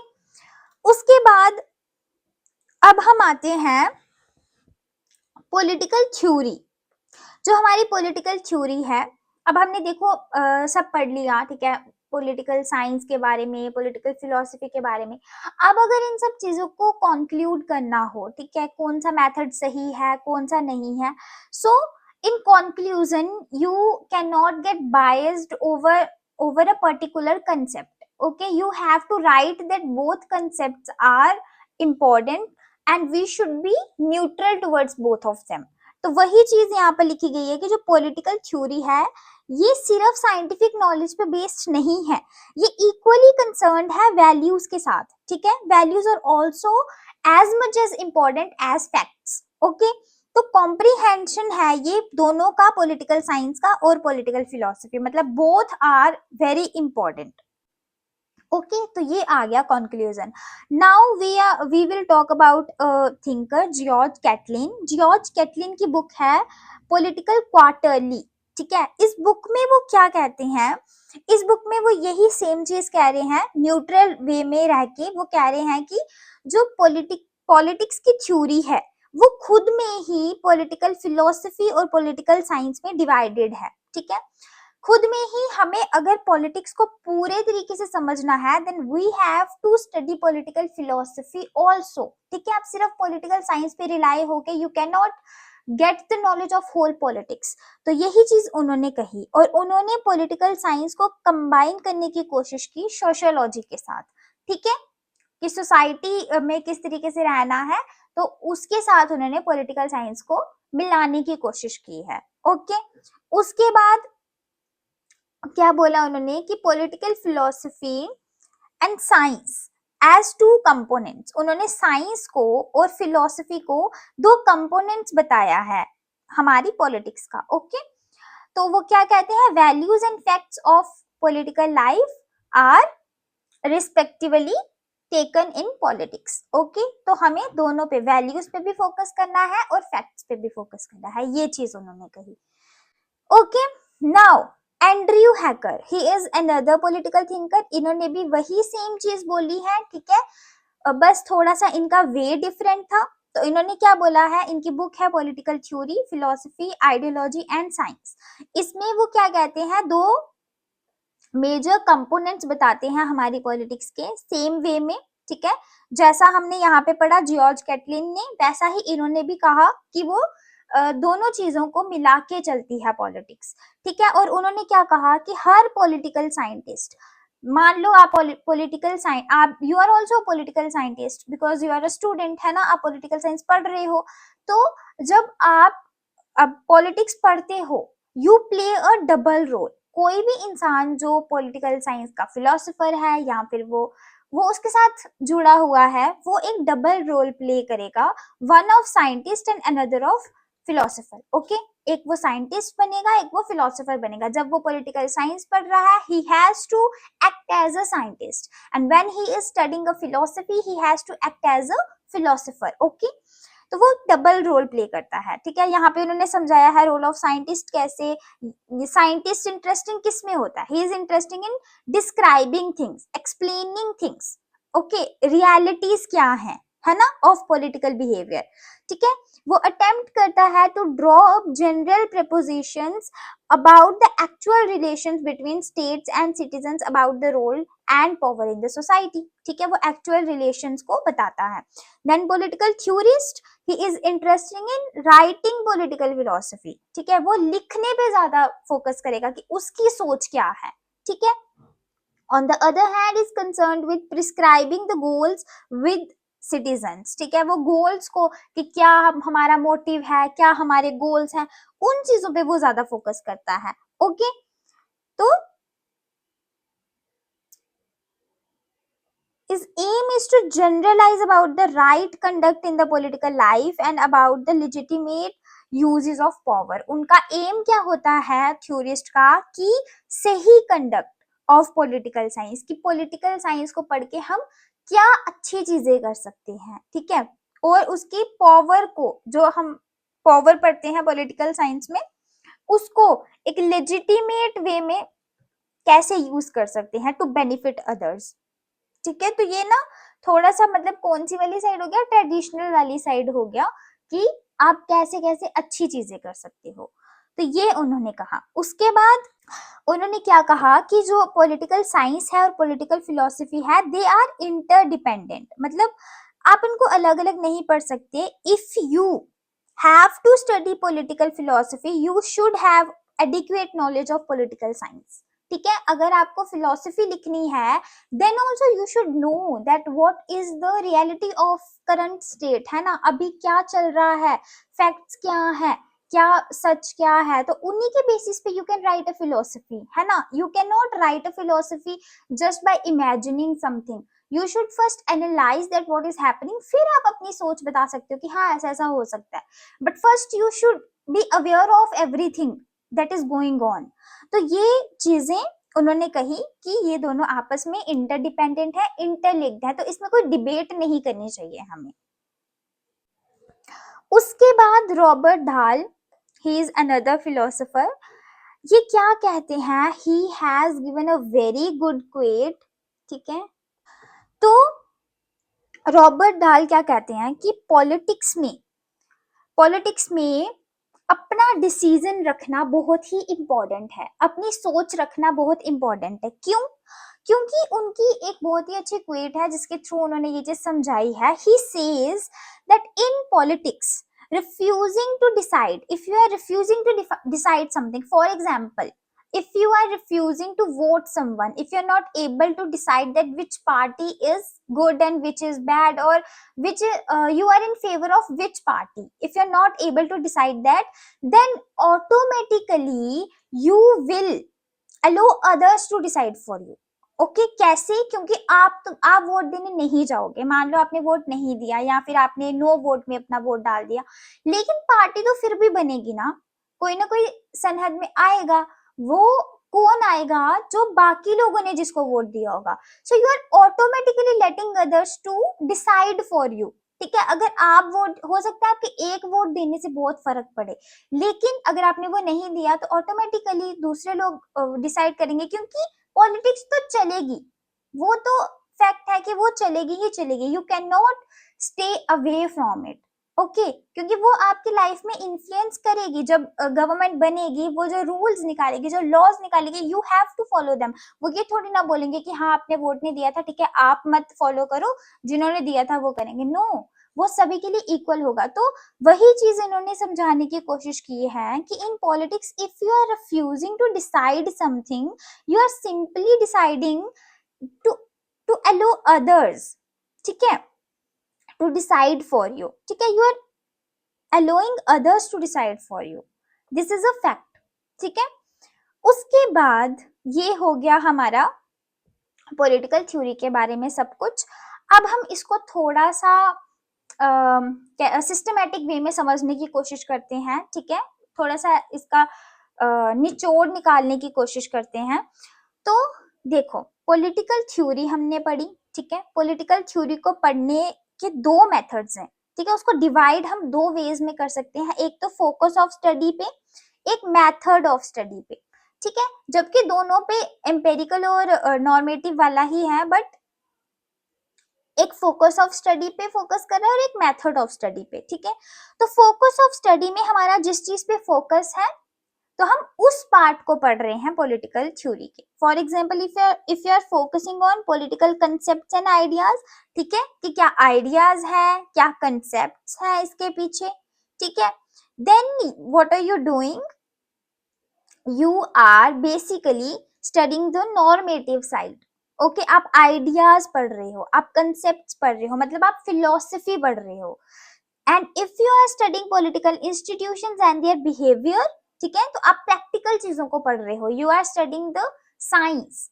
उसके बाद अब हम आते हैं पॉलिटिकल थ्योरी। जो हमारी पॉलिटिकल थ्योरी है, अब हमने देखो सब पढ़ लिया, ठीक है, पॉलिटिकल साइंस के बारे में, पॉलिटिकल फिलोसफी के बारे में। अब अगर इन सब चीजों को कंक्लूड करना हो, ठीक है, कौन सा मेथड सही है कौन सा नहीं है, so in conclusion you can not get biased over a particular concept. Okay, you have to write that both concepts are important and we should be neutral towards both of them. तो वही चीज यहाँ पर लिखी गई है कि जो पॉलिटिकल थ्योरी है ये सिर्फ साइंटिफिक नॉलेज पे बेस्ड नहीं है, ये इक्वली कंसर्न्ड है वैल्यूज के साथ, ठीक है। Values are also as much as important as facts. Okay, तो कॉम्प्रीहेंशन है ये दोनों का, पॉलिटिकल साइंस का और पॉलिटिकल फिलोसफी, मतलब both are very important. Okay, तो ये आ गया conclusion. Now we will talk about thinker George Catlin. George Catlin की बुक है पॉलिटिकल क्वार्टरली, ठीक है। इस बुक में वो क्या कहते हैं, इस बुक में वो यही सेम चीज कह रहे हैं, न्यूट्रल वे में रह के वो कह रहे हैं कि जो पॉलिटिक्स की थ्योरी है वो खुद में ही पॉलिटिकल फिलोसफी और पॉलिटिकल साइंस में डिवाइडेड है, ठीक है। खुद में ही हमें अगर पॉलिटिक्स को पूरे तरीके से समझना है then we have to study political philosophy also, ठीक है। आप सिर्फ पॉलिटिकल साइंस पे रिलाई होके you can not get the knowledge of whole politics. तो यही चीज उन्होंने कही और उन्होंने पॉलिटिकल साइंस को कंबाइन करने की कोशिश की सोशियोलॉजी के साथ, ठीक है, कि सोसाइटी में किस तरीके से रहना है, तो उसके साथ उन्होंने पॉलिटिकल साइंस को मिलाने की कोशिश की है। ओके, उसके बाद क्या बोला उन्होंने कि political philosophy and science as two components, उन्होंने साइंस को और फिलोसफी को दो कंपोनेंट्स बताया है हमारी पॉलिटिक्स का। ओके, तो वो क्या कहते हैं, values and facts of political life are respectively taken in politics. Okay, तो हमें दोनों पे, वैल्यूज पे भी फोकस करना है और फैक्ट्स पे भी फोकस करना है, ये चीज उन्होंने कही। Okay, now Andrew hacker, he is another political thinker, इन्होंने भी वही सेम चीज बोली है, ठीक है, बस थोड़ा सा इनका वे डिफरेंट था। तो इन्होंने क्या बोला है, इनकी बुक है political theory, philosophy, ideology and science. इसमें वो क्या कहते हैं, दो मेजर कंपोनेंट्स बताते हैं हमारी पॉलिटिक्स के सेम वे में, ठीक है। जैसा हमने यहाँ पे पढ़ा जॉर्ज कैटलिन ने, वैसा ही इन्होंने भी कहा कि वो दोनों चीजों को मिला के चलती है पॉलिटिक्स, ठीक है। और उन्होंने क्या कहा कि हर पॉलिटिकल साइंटिस्ट, मान लो आप पॉलिटिकल साइंस, आप you are also political scientist because you are a student, है ना, आप पॉलिटिकल साइंस पढ़ रहे हो, तो जब आप अब पॉलिटिक्स पढ़ते हो, you play a double role. कोई भी इंसान जो पॉलिटिकल साइंस का फिलोसोफर है या फिर वो उसके साथ जुड़ा हुआ है, वो एक डबल रोल प्ले करेगा, one of scientist and another of philosopher. Okay, एक वो साइंटिस्ट बनेगा, एक वो फिलोसोफर बनेगा। जब वो पॉलिटिकल साइंस पढ़ रहा है, he has to act as a scientist, and when he is studying a philosophy, he has to act as a philosopher. Okay, तो वो डबल रोल प्ले करता है। ठीक है, यहाँ पे उन्होंने समझाया है रोल ऑफ साइंटिस्ट कैसे। साइंटिस्ट इंटरेस्टिंग किस में होता है? He is interesting in describing things, explaining things. Okay, realities क्या है ना, ऑफ पॉलिटिकल बिहेवियर। ठीक है, वो अटेम्प्ट करता है to draw up general propositions about the actual relations between states and citizens, about the role and power in the society। ठीक है, वो actual relations को बताता है। then political theorist, he is interested in writing political philosophy। ठीक है, वो लिखने पे ज्यादा फोकस करेगा कि उसकी सोच क्या है। ठीक है, on the other hand is concerned with prescribing the goals with citizens। ठीक है, वो गोल्स को कि क्या हमारा मोटिव है, क्या हमारे गोल्स हैं, उन चीजों पे वो ज्यादा फोकस करता है। ओके, तो his aim is to generalize about the right conduct in the political life and about the legitimate uses of power। उनका एम क्या होता है थ्योरिस्ट का, कि सही कंडक्ट ऑफ पॉलिटिकल साइंस, कि पॉलिटिकल साइंस को पढ़ के हम क्या अच्छी चीजें कर सकते हैं। ठीक है, और उसकी पावर को, जो हम पावर पढ़ते हैं पॉलिटिकल साइंस में, उसको एक लेजिटिमेट वे में कैसे यूज कर सकते हैं टू बेनिफिट अदर्स। ठीक है, तो ये ना थोड़ा सा मतलब कौन सी वाली साइड हो गया, ट्रेडिशनल वाली साइड हो गया, कि आप कैसे कैसे अच्छी चीजें कर सकते हो। तो ये उन्होंने कहा। उसके बाद उन्होंने क्या कहा कि जो पॉलिटिकल साइंस है और पॉलिटिकल फिलोसफी है, दे आर इंटरडिपेंडेंट। मतलब आप इनको अलग अलग नहीं पढ़ सकते। If you have to study political philosophy, you should have adequate knowledge of political science. ठीक है, अगर आपको फिलोसफी लिखनी है, then also you should know that what is the reality of current state, है ना, अभी क्या चल रहा है, फैक्ट्स क्या है, क्या सच क्या है। तो उन्हीं के बेसिस पे you can write a philosophy, है ना। You can not right a philosophy just by imagining something. You should first analyse that what is happening, फिर आप अपनी सोच बता सकते हो कि हाँ ऐसा ऐसा हो सकता है। But first you should be aware of everything that is going on. तो ये चीजें उन्होंने कही कि ये दोनों आपस में इंटरडिपेंडेंट है, इंटरलिंक्ड है, तो इसमें कोई डिबेट नहीं करनी चाहिए हमें। उसके बाद रॉबर्ट ढाल, ही इज अनदर फिलोसोफर। ये क्या कहते हैं, he has given a very good quote. ठीक है, तो रॉबर्ट ढाल क्या कहते हैं कि पॉलिटिक्स में अपना डिसीजन रखना बहुत ही इंपॉर्टेंट है, अपनी सोच रखना बहुत इंपॉर्टेंट है। क्यों? क्योंकि उनकी एक बहुत ही अच्छी क्वेट है जिसके थ्रू उन्होंने ये चीज समझाई है। He says that in politics, refusing to decide, if you are refusing to decide something, for example, if you are refusing to vote someone, if you're not able to decide that which party is good and which is bad, or which you are in favor of which party, if you're not able to decide that, then automatically you will allow others to decide for you। Okay, कैसे? क्योंकि आप vote देने नहीं जाओगे, मान लो आपने vote नहीं दिया या फिर आपने नो वोट में अपना वोट डाल दिया, लेकिन पार्टी तो फिर भी बनेगी ना, कोई ना कोई सनहद में आएगा। वो कौन आएगा? जो बाकी लोगों ने जिसको वोट दिया होगा। So you are automatically letting others to decide for you. ठीक है, अगर आप वोट, हो सकता है आपके एक वोट देने से बहुत फर्क पड़े, लेकिन अगर आपने वो नहीं दिया तो ऑटोमेटिकली दूसरे लोग डिसाइड करेंगे, क्योंकि पॉलिटिक्स तो चलेगी, वो तो फैक्ट है कि वो चलेगी ही चलेगी। You can not stay away from it. Okay, क्योंकि वो आपकी लाइफ में इन्फ्लुएंस करेगी। जब गवर्नमेंट बनेगी, वो जो रूल्स निकालेगी, जो लॉज निकालेगी, you have to follow them. वो ये थोड़ी ना बोलेंगे कि हाँ आपने वोट नहीं दिया था, ठीक है आप मत फॉलो करो, जिन्होंने दिया था वो करेंगे। नो, वो सभी के लिए इक्वल होगा। तो वही चीज इन्होंने समझाने की कोशिश की है कि in politics, if you are refusing to decide something, you are simply deciding to allow others, ठीक है, to decide for you। ठीक है, you are allowing others to decide for you. This is a fact. ठीक है, उसके बाद ये हो गया हमारा पॉलिटिकल थ्योरी के बारे में सब कुछ। अब हम इसको थोड़ा सा सिस्टमेटिक वे में समझने की कोशिश करते हैं। ठीक है, थोड़ा सा इसका निचोड़ निकालने की कोशिश करते हैं। तो देखो, पॉलिटिकल थ्योरी हमने पढ़ी। ठीक है, पॉलिटिकल थ्योरी को पढ़ने के दो मेथड्स हैं। ठीक है, उसको डिवाइड हम दो वेज में कर सकते हैं, एक तो फोकस ऑफ स्टडी पे, एक मेथड ऑफ स्टडी पे। ठीक है, जबकि दोनों पे एम्पेरिकल और नॉर्मेटिव वाला ही है, बट एक फोकस ऑफ स्टडी पे फोकस कर रहा है और एक मेथड ऑफ स्टडी पे। ठीक है, तो फोकस ऑफ स्टडी में हमारा जिस चीज पे फोकस है तो हम उस पार्ट को पढ़ रहे हैं पॉलिटिकल थ्योरी के। For example, if you are focusing on political concept and ideas, ठीक है, कि क्या आइडियाज है, क्या कंसेप्ट है इसके पीछे। ठीक है, then what are you doing, you are basically studying the normative side. Okay, आप आइडियाज पढ़ रहे हो, आप कंसेप्ट पढ़ रहे हो, मतलब आप फिलोसफी पढ़ रहे हो। And if you are studying political institutions and their behaviour, ठीक है, तो आप प्रैक्टिकल चीजों को पढ़ रहे हो, you are studying the science,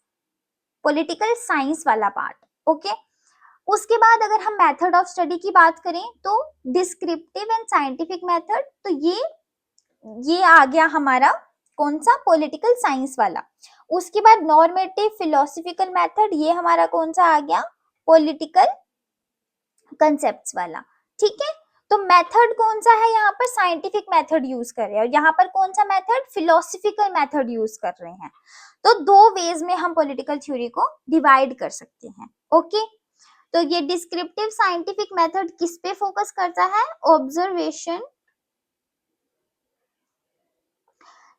political science वाला पार्ट। ओके, उसके बाद अगर हम मेथड ऑफ स्टडी की बात करें तो डिस्क्रिप्टिव एंड साइंटिफिक मेथड, तो ये आ गया हमारा कौन सा, पॉलिटिकल साइंस वाला। उसके बाद नॉर्मेटिव फिलोसफिकल मेथड, ये हमारा कौन सा आ गया, पॉलिटिकल कंसेप्ट्स वाला। ठीक है, तो मेथड कौन सा है, यहाँ पर साइंटिफिक मेथड यूज कर रहे हैं और यहाँ पर कौन सा मेथड, फिलोसफिकल मेथड यूज कर रहे हैं। तो दो वेज में हम पॉलिटिकल थ्योरी को डिवाइड कर सकते हैं। ओके, तो ये डिस्क्रिप्टिव साइंटिफिक मेथड किस पे फोकस करता है, ऑब्जर्वेशन।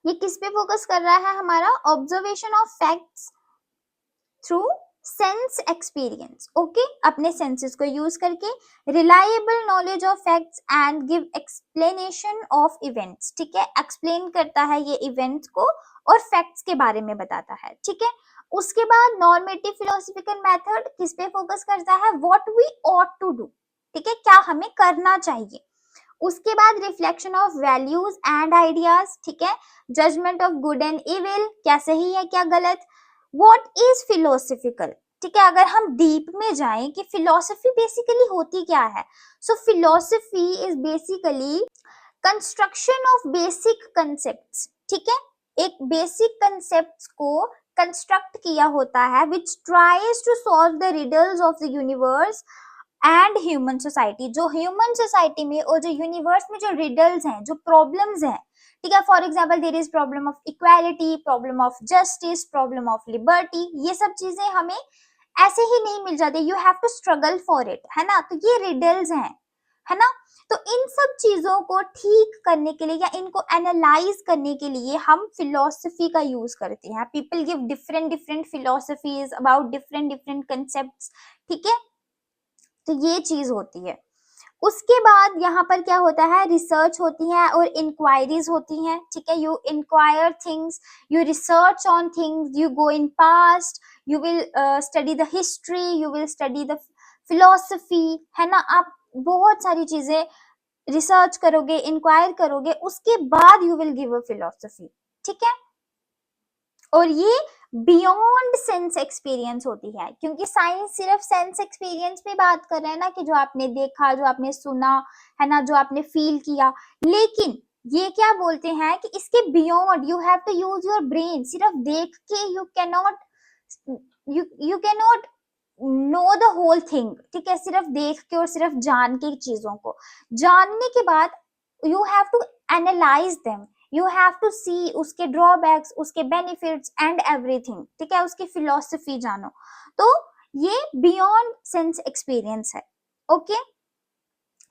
ये किस पे फोकस कर रहा है हमारा, observation of facts through sense experience. Okay, अपने सेंसेस को यूज करके reliable knowledge of facts and give explanation of events. ठीक है, एक्सप्लेन करता है ये इवेंट्स को और फैक्ट्स के बारे में बताता है। ठीक है, उसके बाद नॉर्मेटिव फिलोसफिकल मेथड किस पे फोकस करता है, what we ought to do. ठीक है, क्या हमें करना चाहिए। उसके बाद reflection of values and ideas. ठीक है, judgement of good and evil, क्या सही है क्या गलत। व्हाट इज फिलोसफिकल, ठीक है, अगर हम डीप में जाएं कि फिलोसफी बेसिकली होती क्या है, so philosophy is basically construction of basic concepts. ठीक है, एक बेसिक कंसेप्ट्स को कंस्ट्रक्ट किया होता है which tries to solve the riddles of the universe and human society. जो ह्यूमन सोसाइटी में और जो यूनिवर्स में जो रिडल्स हैं, जो प्रॉब्लम्स हैं, ठीक है, for example there is problem of equality, problem of justice, problem of liberty, ये सब चीजें हमें ऐसे ही नहीं मिल जाती, you have to struggle for it, है ना। तो ये रिडल्स हैं, है ना। तो इन सब चीजों को ठीक करने के लिए या इनको एनालाइज करने के लिए हम फिलोसफी का यूज करते हैं। People give different different philosophies about different different concepts. ठीक है, तो ये चीज होती है। उसके बाद यहाँ पर क्या होता है, रिसर्च होती है और इंक्वायरीज होती हैं। ठीक है, you inquire things, you research on things, you go in past, you will study the history, you will study the philosophy, है ना। आप बहुत सारी चीजें रिसर्च करोगे, इंक्वायर करोगे, उसके बाद you will give a philosophy. ठीक है, और ये बियॉन्ड सेंस एक्सपीरियंस होती है, क्योंकि साइंस सिर्फ सेंस एक्सपीरियंस पे बात कर रहा है ना, कि जो आपने देखा, जो आपने सुना, है ना, जो आपने फील किया। लेकिन ये क्या बोलते हैं कि इसके beyond you have to use your brain. सिर्फ देख के you cannot know the whole thing. ठीक है, सिर्फ देख के और सिर्फ जान के चीजों को जानने के बाद you have to analyse them, you have to see उसके ड्रॉबैक्स, उसके बेनिफिट्स एंड एवरीथिंग। ठीक है, उसकी फिलोसफी जानो। तो ये बियॉन्ड सेंस एक्सपीरियंस है। ओके,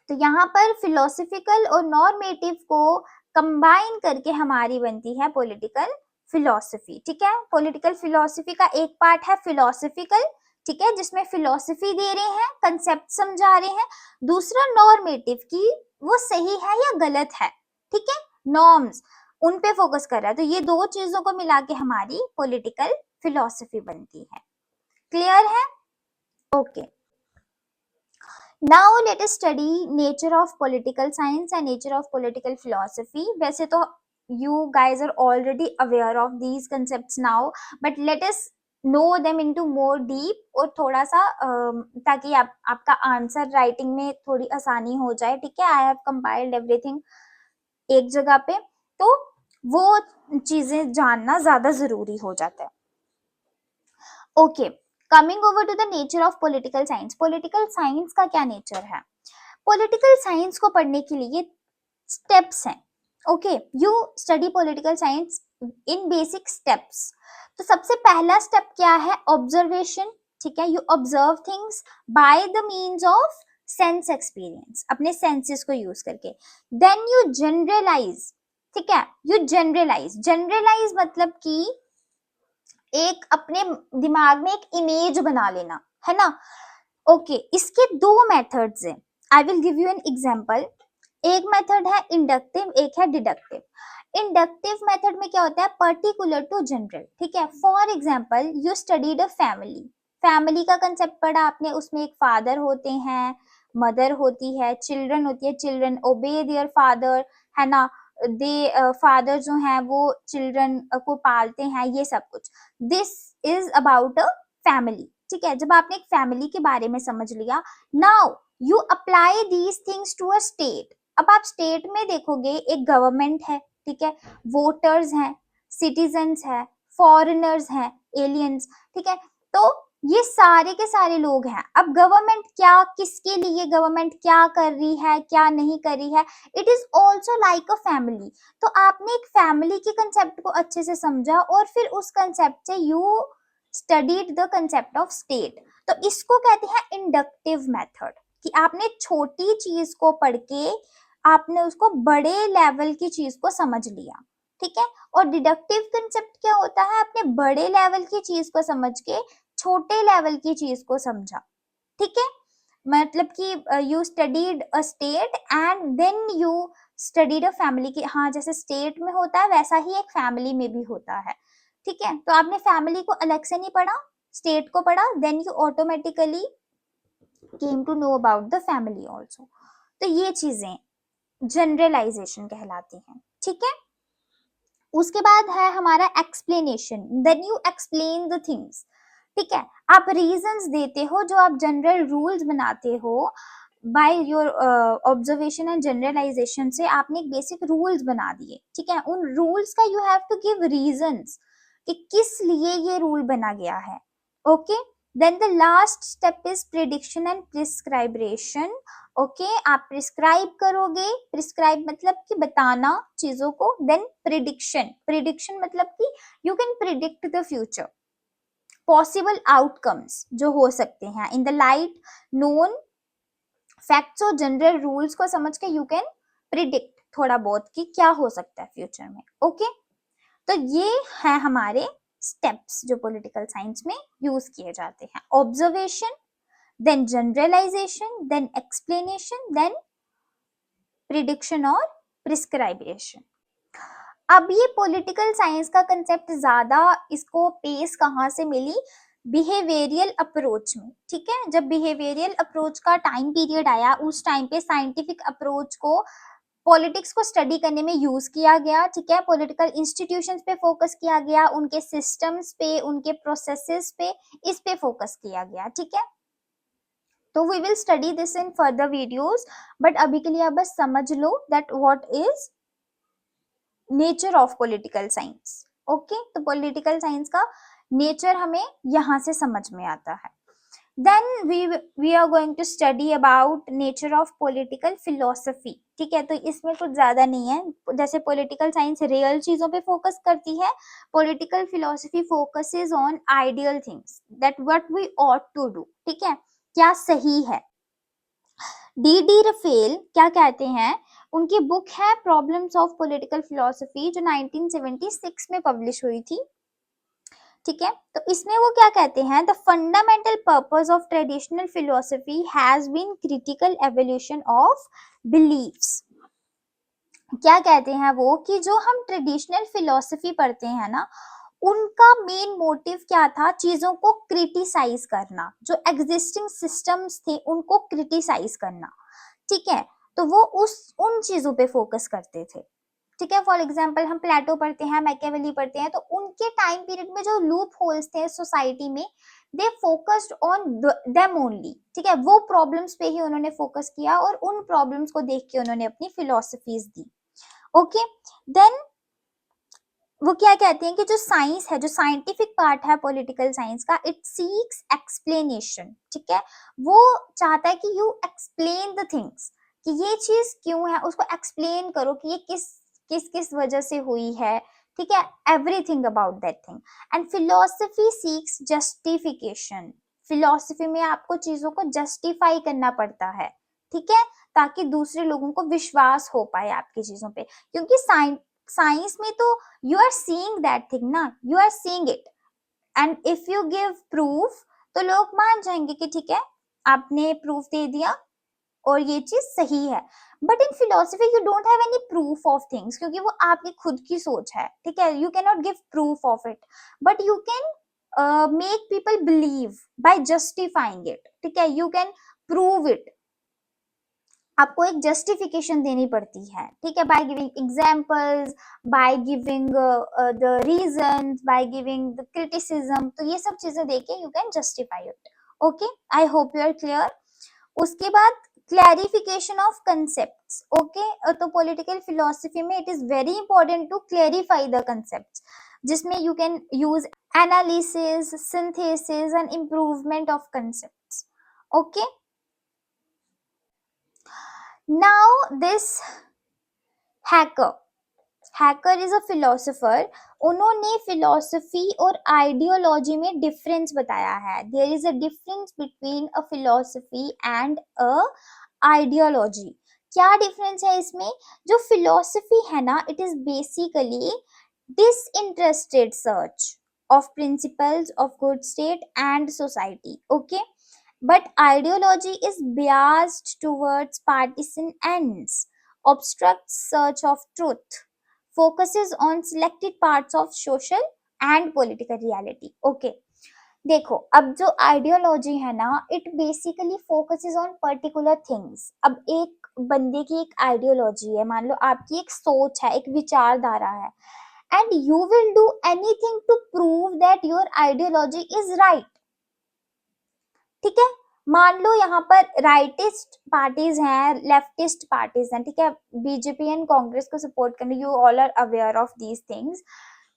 तो यहाँ पर फिलोसफिकल और नॉर्मेटिव को कंबाइन करके हमारी बनती है पॉलिटिकल फिलोसफी। ठीक है, पॉलिटिकल फिलोसफी का एक पार्ट है फिलोसफिकल, ठीक है, जिसमें फिलोसफी दे रहे हैं, कंसेप्ट समझा रहे हैं। दूसरा नॉर्मेटिव की वो सही है या गलत है, ठीक है, नॉर्म्स, उन पे फोकस कर रहा है। तो ये दो चीजों को मिला के हमारी पॉलिटिकल फिलोसफी बनती है। क्लियर है? Okay, now let us study nature of political science and nature of political philosophy. वैसे तो you guys are already aware of these concepts now, but let us know them into more deep और थोड़ा सा ताकि आपका answer writing में थोड़ी आसानी हो जाए. ठीक है, आई हैव कंपाइल्ड एवरीथिंग एक जगह पे, तो वो चीजें जानना ज्यादा जरूरी हो जाता है. Okay, coming over to the nature of political science. Political science का क्या नेचर है? पॉलिटिकल साइंस को पढ़ने के लिए स्टेप्स हैं. Okay, you study political science in basic steps. तो सबसे पहला स्टेप क्या है? ऑब्जर्वेशन. ठीक है, you observe things by the means of sense experience, अपने सेंसेस को यूज करके. Then you generalize. ठीक है, यू जनरलाइज मतलब कि एक अपने दिमाग में एक इमेज बना लेना, है ना. ओके, इसके दो मेथड्स हैं. I will give you an example. एक मेथड है इंडक्टिव, एक है डिडक्टिव. इंडक्टिव मेथड में क्या होता है? Particular to general. ठीक है, for example you studied a family. Family का कंसेप्ट पढ़ा आपने, उसमें एक फादर होते हैं, मदर होती है, चिल्ड्रन होती है, चिल्ड्रन ओबे देयर फादर, है ना. दे फादर जो है वो चिल्ड्रन को पालते हैं, ये सब कुछ. This is about a family. ठीक है, जब आपने एक फैमिली के बारे में समझ लिया, now you apply these things to a state. अब आप स्टेट में देखोगे, एक गवर्नमेंट है. ठीक है, वोटर्स हैं, सिटीजन्स हैं, फॉरेनर्स हैं, एलियंस. ठीक है, तो ये सारे के सारे लोग हैं. अब गवर्नमेंट क्या, किसके लिए गवर्नमेंट क्या कर रही है, क्या नहीं कर रही है, it is also like a family. तो आपने एक फैमिली के कंसेप्ट को अच्छे से समझा और फिर उस कंसेप्ट से you studied the concept of state. तो इसको कहते हैं इंडक्टिव मेथड, कि आपने छोटी चीज को पढ़ के आपने उसको बड़े लेवल की चीज को समझ लिया. ठीक है, और डिडक्टिव कंसेप्ट क्या होता है? आपने बड़े लेवल की चीज को समझ के छोटे लेवल की चीज को समझा. ठीक है, मतलब कि you studied a state and then you studied a family. की हाँ, जैसे स्टेट में होता है वैसा ही एक फैमिली में भी होता है. ठीक है, तो आपने फैमिली को अलग से नहीं पढ़ा, स्टेट को पढ़ा, then you automatically came to know about the family also. तो ये चीजें जनरलाइजेशन कहलाती हैं. ठीक है, उसके बाद है हमारा explanation. Then you explain the things. ठीक है, आप रीजंस देते हो, जो आप जनरल रूल्स बनाते हो by your observation and generalization से आपने एक बेसिक रूल्स बना दिए. ठीक है, उन रूल्स का you have to give reasons कि किस लिए ये रूल बना गया है. Okay, then the last step is prediction and prescription. Okay, आप प्रिस्क्राइब करोगे. प्रिस्क्राइब मतलब कि बताना चीजों को. देन प्रिडिक्शन मतलब कि you can predict the future, possible outcomes जो हो सकते हैं in the light known facts और जनरल रूल्स को समझ के यू कैन प्रिडिक्ट थोड़ा बहुत कि क्या हो सकता है फ्यूचर में. ओके, तो ये है हमारे स्टेप्स जो पॉलिटिकल साइंस में यूज किए जाते हैं. Observation, then generalization, then explanation, then prediction और प्रिस्क्राइबेशन. अब ये पॉलिटिकल साइंस का कंसेप्ट ज्यादा इसको पेस कहाँ से मिली? बिहेवियरियल अप्रोच में. ठीक है, जब बिहेवियरियल अप्रोच का टाइम पीरियड आया, उस टाइम पे साइंटिफिक अप्रोच को पॉलिटिक्स को स्टडी करने में यूज किया गया. ठीक है, पॉलिटिकल इंस्टीट्यूशंस पे फोकस किया गया, उनके सिस्टम्स पे, उनके प्रोसेसेस पे, इस पे फोकस किया गया. ठीक है, तो we will study this in further videos, but अभी के लिए आप बस समझ लो that what is nature of political science. Okay, तो पॉलिटिकल साइंस का नेचर हमें यहां से समझ में आता है. Then we are going to study about nature of political philosophy. ठीक है, तो इसमें कुछ ज्यादा नहीं है. जैसे पॉलिटिकल साइंस रियल चीजों पे फोकस करती है, political philosophy focuses on ideal things, that what we ought to do. ठीक है, क्या सही है. डी रफेल क्या कहते हैं? उनकी बुक है प्रॉब्लम्स ऑफ पॉलिटिकल फिलोसफी, जो 1976 में पब्लिश हुई थी. ठीक है, तो इसमें वो क्या कहते हैं? The fundamental purpose of traditional philosophy has been critical evolution of beliefs. क्या कहते हैं वो? कि जो हम ट्रेडिशनल फिलोसफी पढ़ते हैं ना, उनका मेन मोटिव क्या था, चीजों को क्रिटिसाइज करना, जो एग्जिस्टिंग सिस्टम्स थे उनको क्रिटिसाइज करना, ठीक है। तो वो उन चीजों पे फोकस करते थे, ठीक है। फॉर एग्जाम्पल हम प्लेटो पढ़ते हैं, मैकियावेली पढ़ते हैं, तो उनके टाइम पीरियड में जो लूप होल्स थे सोसाइटी में, they focused on them only, ठीक है। वो प्रॉब्लम्स पे ही उन्होंने फोकस किया और उन प्रॉब्लम्स को देख के उन्होंने अपनी फिलोसफीज दी। ओके, देन वो क्या कहते हैं कि जो साइंस है, जो साइंटिफिक पार्ट है पॉलिटिकल साइंस का, इट सीक्स एक्सप्लेनेशन, ठीक है। वो चाहता है कि यू एक्सप्लेन द थिंग्स, कि ये चीज क्यों है, उसको एक्सप्लेन करो कि ये किस किस किस वजह से हुई है, ठीक है, everything about that thing. And philosophy seeks justification, philosophy में आपको चीजों को जस्टिफाई करना पड़ता है, ठीक है, ताकि दूसरे लोगों को विश्वास हो पाए आपकी चीजों पे, क्योंकि साइंस में तो you are seeing that thing ना, you are seeing it, and if you give proof तो लोग मान जाएंगे कि ठीक है आपने प्रूफ दे दिया और ये चीज सही है। But in philosophy you don't have any proof of things, क्योंकि वो आपकी खुद की सोच है, ठीक है। You can not give proof of it, but you can make people believe by justifying it, ठीक है। यू कैन प्रूव इट, आपको एक जस्टिफिकेशन देनी पड़ती है, ठीक है, by giving examples, by giving the reasons, by giving the criticism, तो ये सब चीजें देके you can justify it. Okay, I hope you are clear. उसके बाद क्लैरिफिकेशन ऑफ कंसेप्ट्स, ओके। तो पॉलिटिकल फिलोसफी में it is very important to clarify the concepts, जिसमें you can use analysis, synthesis and improvement of concepts. Okay, now this Hacker is a philosopher, उन्होंने philosophy और ideology में difference बताया है। There is a difference between a philosophy and a ideology. क्या difference है इसमें? जो फिलोसफी है ना, it is basically disinterested search of principles of good state and society, okay. But ideology is biased towards partisan ends, obstructs search of truth, focuses on selected parts of social and political reality. Okay, देखो अब जो ideology है ना, it basically focuses on particular things. अब एक बंदे की एक आइडियोलॉजी है, मान लो आपकी एक सोच है, एक विचारधारा है, and you will do anything to prove that your ideology is right, ठीक है। मान लो यहाँ पर राइटिस्ट पार्टीज हैं, लेफ्टिस्ट पार्टीज हैं, ठीक है, बीजेपी एंड कांग्रेस को सपोर्ट करने, you all are aware of these things,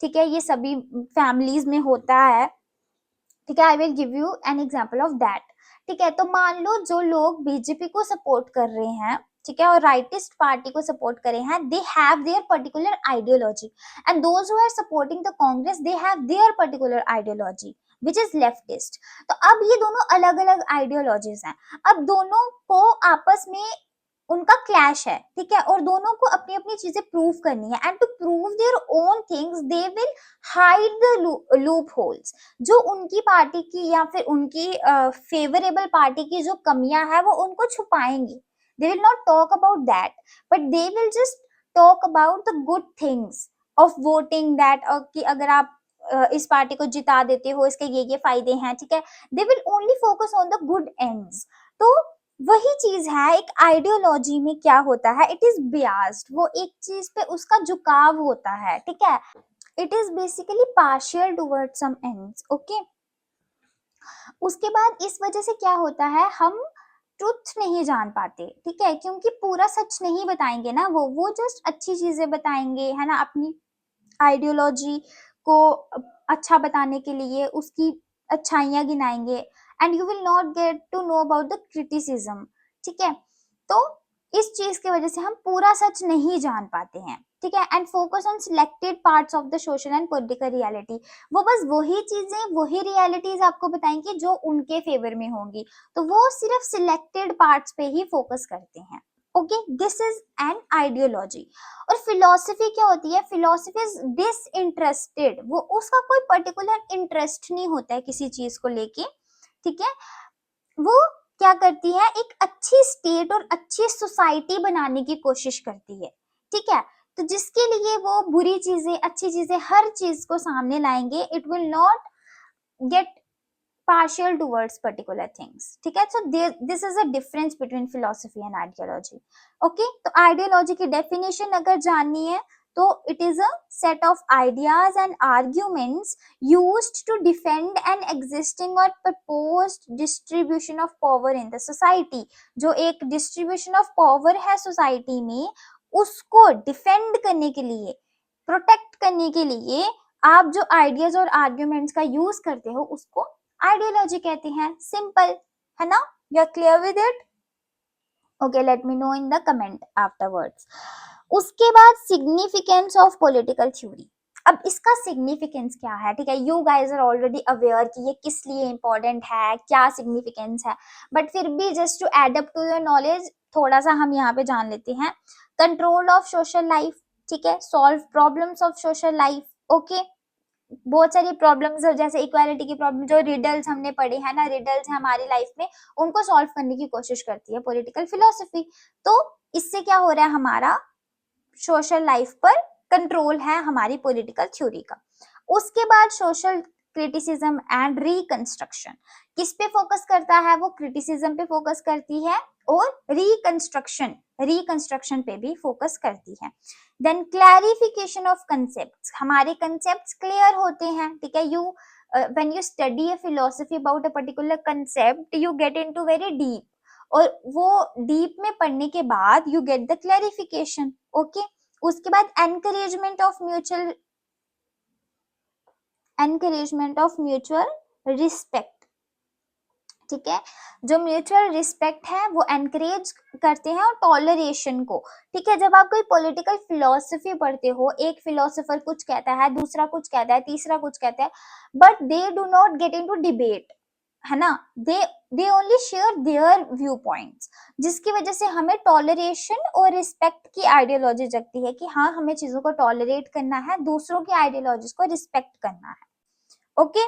ठीक है, ये सभी फैमिलीज में होता है, ठीक है। आई will give you an example of that, ठीक है। तो मान लो जो लोग बीजेपी को सपोर्ट कर रहे हैं, ठीक है, और राइटिस्ट पार्टी को सपोर्ट कर रहे हैं, they have their particular ideology, and those who are supporting the Congress, they have their particular ideology which is leftist. तो अब ये दोनों अलग अलग आइडियोलॉजीज हैं, अब दोनों को आपस में उनका क्लैश है, ठीक है, और दोनों को अपनी अपनी चीजें प्रूव करनी है, and to prove their own things they will hide the loopholes, जो उनकी पार्टी की या फिर उनकी फेवरेबल पार्टी की जो कमियां है वो उनको छुपाएंगी। They will not talk about that, but they will just talk about the good things of voting that, कि अगर आप इस पार्टी को जिता देते हो, इसके ये फायदे हैं, ठीक है। They will only focus on the good ends. तो वही चीज है, एक आइडियोलॉजी में क्या होता है, इट इज बियास्ड, वो एक चीज पे उसका झुकाव होता है, ठीक है। It is basically partial toward some ends, okay. उसके बाद इस वजह से क्या होता है, हम ट्रुथ नहीं जान पाते, ठीक है, क्योंकि पूरा सच नहीं बताएंगे ना, वो जस्ट अच्छी चीजें बताएंगे, है ना, अपनी आइडियोलॉजी को अच्छा बताने के लिए उसकी अच्छाइयां गिनाएंगे, and you will not get to know about the criticism, ठीक है। तो इस चीज की वजह से हम पूरा सच नहीं जान पाते हैं, ठीक है, and focus on selected parts of the social and political reality, वो बस वही चीजें, वही रियलिटीज आपको बताएंगे जो उनके फेवर में होंगी, तो वो सिर्फ सिलेक्टेड पार्ट्स पे ही फोकस करते हैं। Okay, this is an ideology. और फिलोसफी क्या होती है, फिलोसफी इज डिसइंटरेस्टेड, वो उसका कोई पर्टिकुलर इंटरेस्ट नहीं होता है किसी चीज को लेके, ठीक है। वो क्या करती है, एक अच्छी स्टेट और अच्छी सोसाइटी बनाने की कोशिश करती है, ठीक है। तो जिसके लिए वो बुरी चीजें अच्छी चीजें हर चीज को सामने लाएंगे, it will not gate partial towards particular things. ठीक है, so this is a difference between philosophy and ideology. Okay, तो ideology की definition अगर जाननी है तो it is a set of ideas and arguments used to defend an existing or proposed distribution of power in the society. जो एक distribution of power है society में, उसको defend करने के लिए, protect करने के लिए आप जो ideas और arguments का use करते हो उसको आइडियोलॉजी कहते हैं. सिंपल है ना? You are clear with it? Okay, let me know in the comment afterwards. उसके बाद सिग्निफिकेंस ऑफ पॉलिटिकल थ्योरी. अब इसका सिग्निफिकेंस क्या है? ठीक है, you guys are already aware कि ये किस लिए इंपॉर्टेंट है, क्या सिग्निफिकेंस है, बट फिर भी just to add up to your knowledge थोड़ा सा हम यहाँ पे जान लेते हैं. कंट्रोल ऑफ सोशल लाइफ, ठीक है, solve problems of social life. Okay, बहुत सारी प्रॉब्लम्स जैसे इक्वालिटी की प्रॉब्लम, जो रिडल्स हमने पढ़े हैं ना, रिडल्स है हमारी लाइफ में, उनको सॉल्व करने की कोशिश करती है पॉलिटिकल फिलोसफी. तो इससे क्या हो रहा है, हमारा सोशल लाइफ पर कंट्रोल है हमारी पॉलिटिकल थ्योरी का. उसके बाद सोशल क्रिटिसिज्म एंड रिकंस्ट्रक्शन. किस पे फोकस करता है वो? क्रिटिसिज्म पे फोकस करती है और रिकंस्ट्रक्शन पे भी फोकस करती है. Then clarification of concepts. हमारे कंसेप्ट्स क्लियर होते हैं. ठीक है, you when you study a philosophy about a particular concept you get into very deep, और वो डीप में पढ़ने के बाद you get the clarification. Okay, उसके बाद एनकरेजमेंट ऑफ म्यूचुअल रिस्पेक्ट. ठीक है, जो म्यूचुअल रिस्पेक्ट है वो एनकरेज करते हैं, और टॉलरेशन को. ठीक है, जब आप कोई पॉलिटिकल फिलोसफी पढ़ते हो, एक फिलोसोफर कुछ कहता है, दूसरा कुछ कहता है, तीसरा कुछ कहता है, but they do not get into debate, है ना, they only share their view points, जिसकी वजह से हमें टॉलरेशन और रिस्पेक्ट की आइडियोलॉजी जगती है कि हाँ, हमें चीजों को टॉलरेट करना है, दूसरों की आइडियोलॉजीज को रिस्पेक्ट करना है. ओके,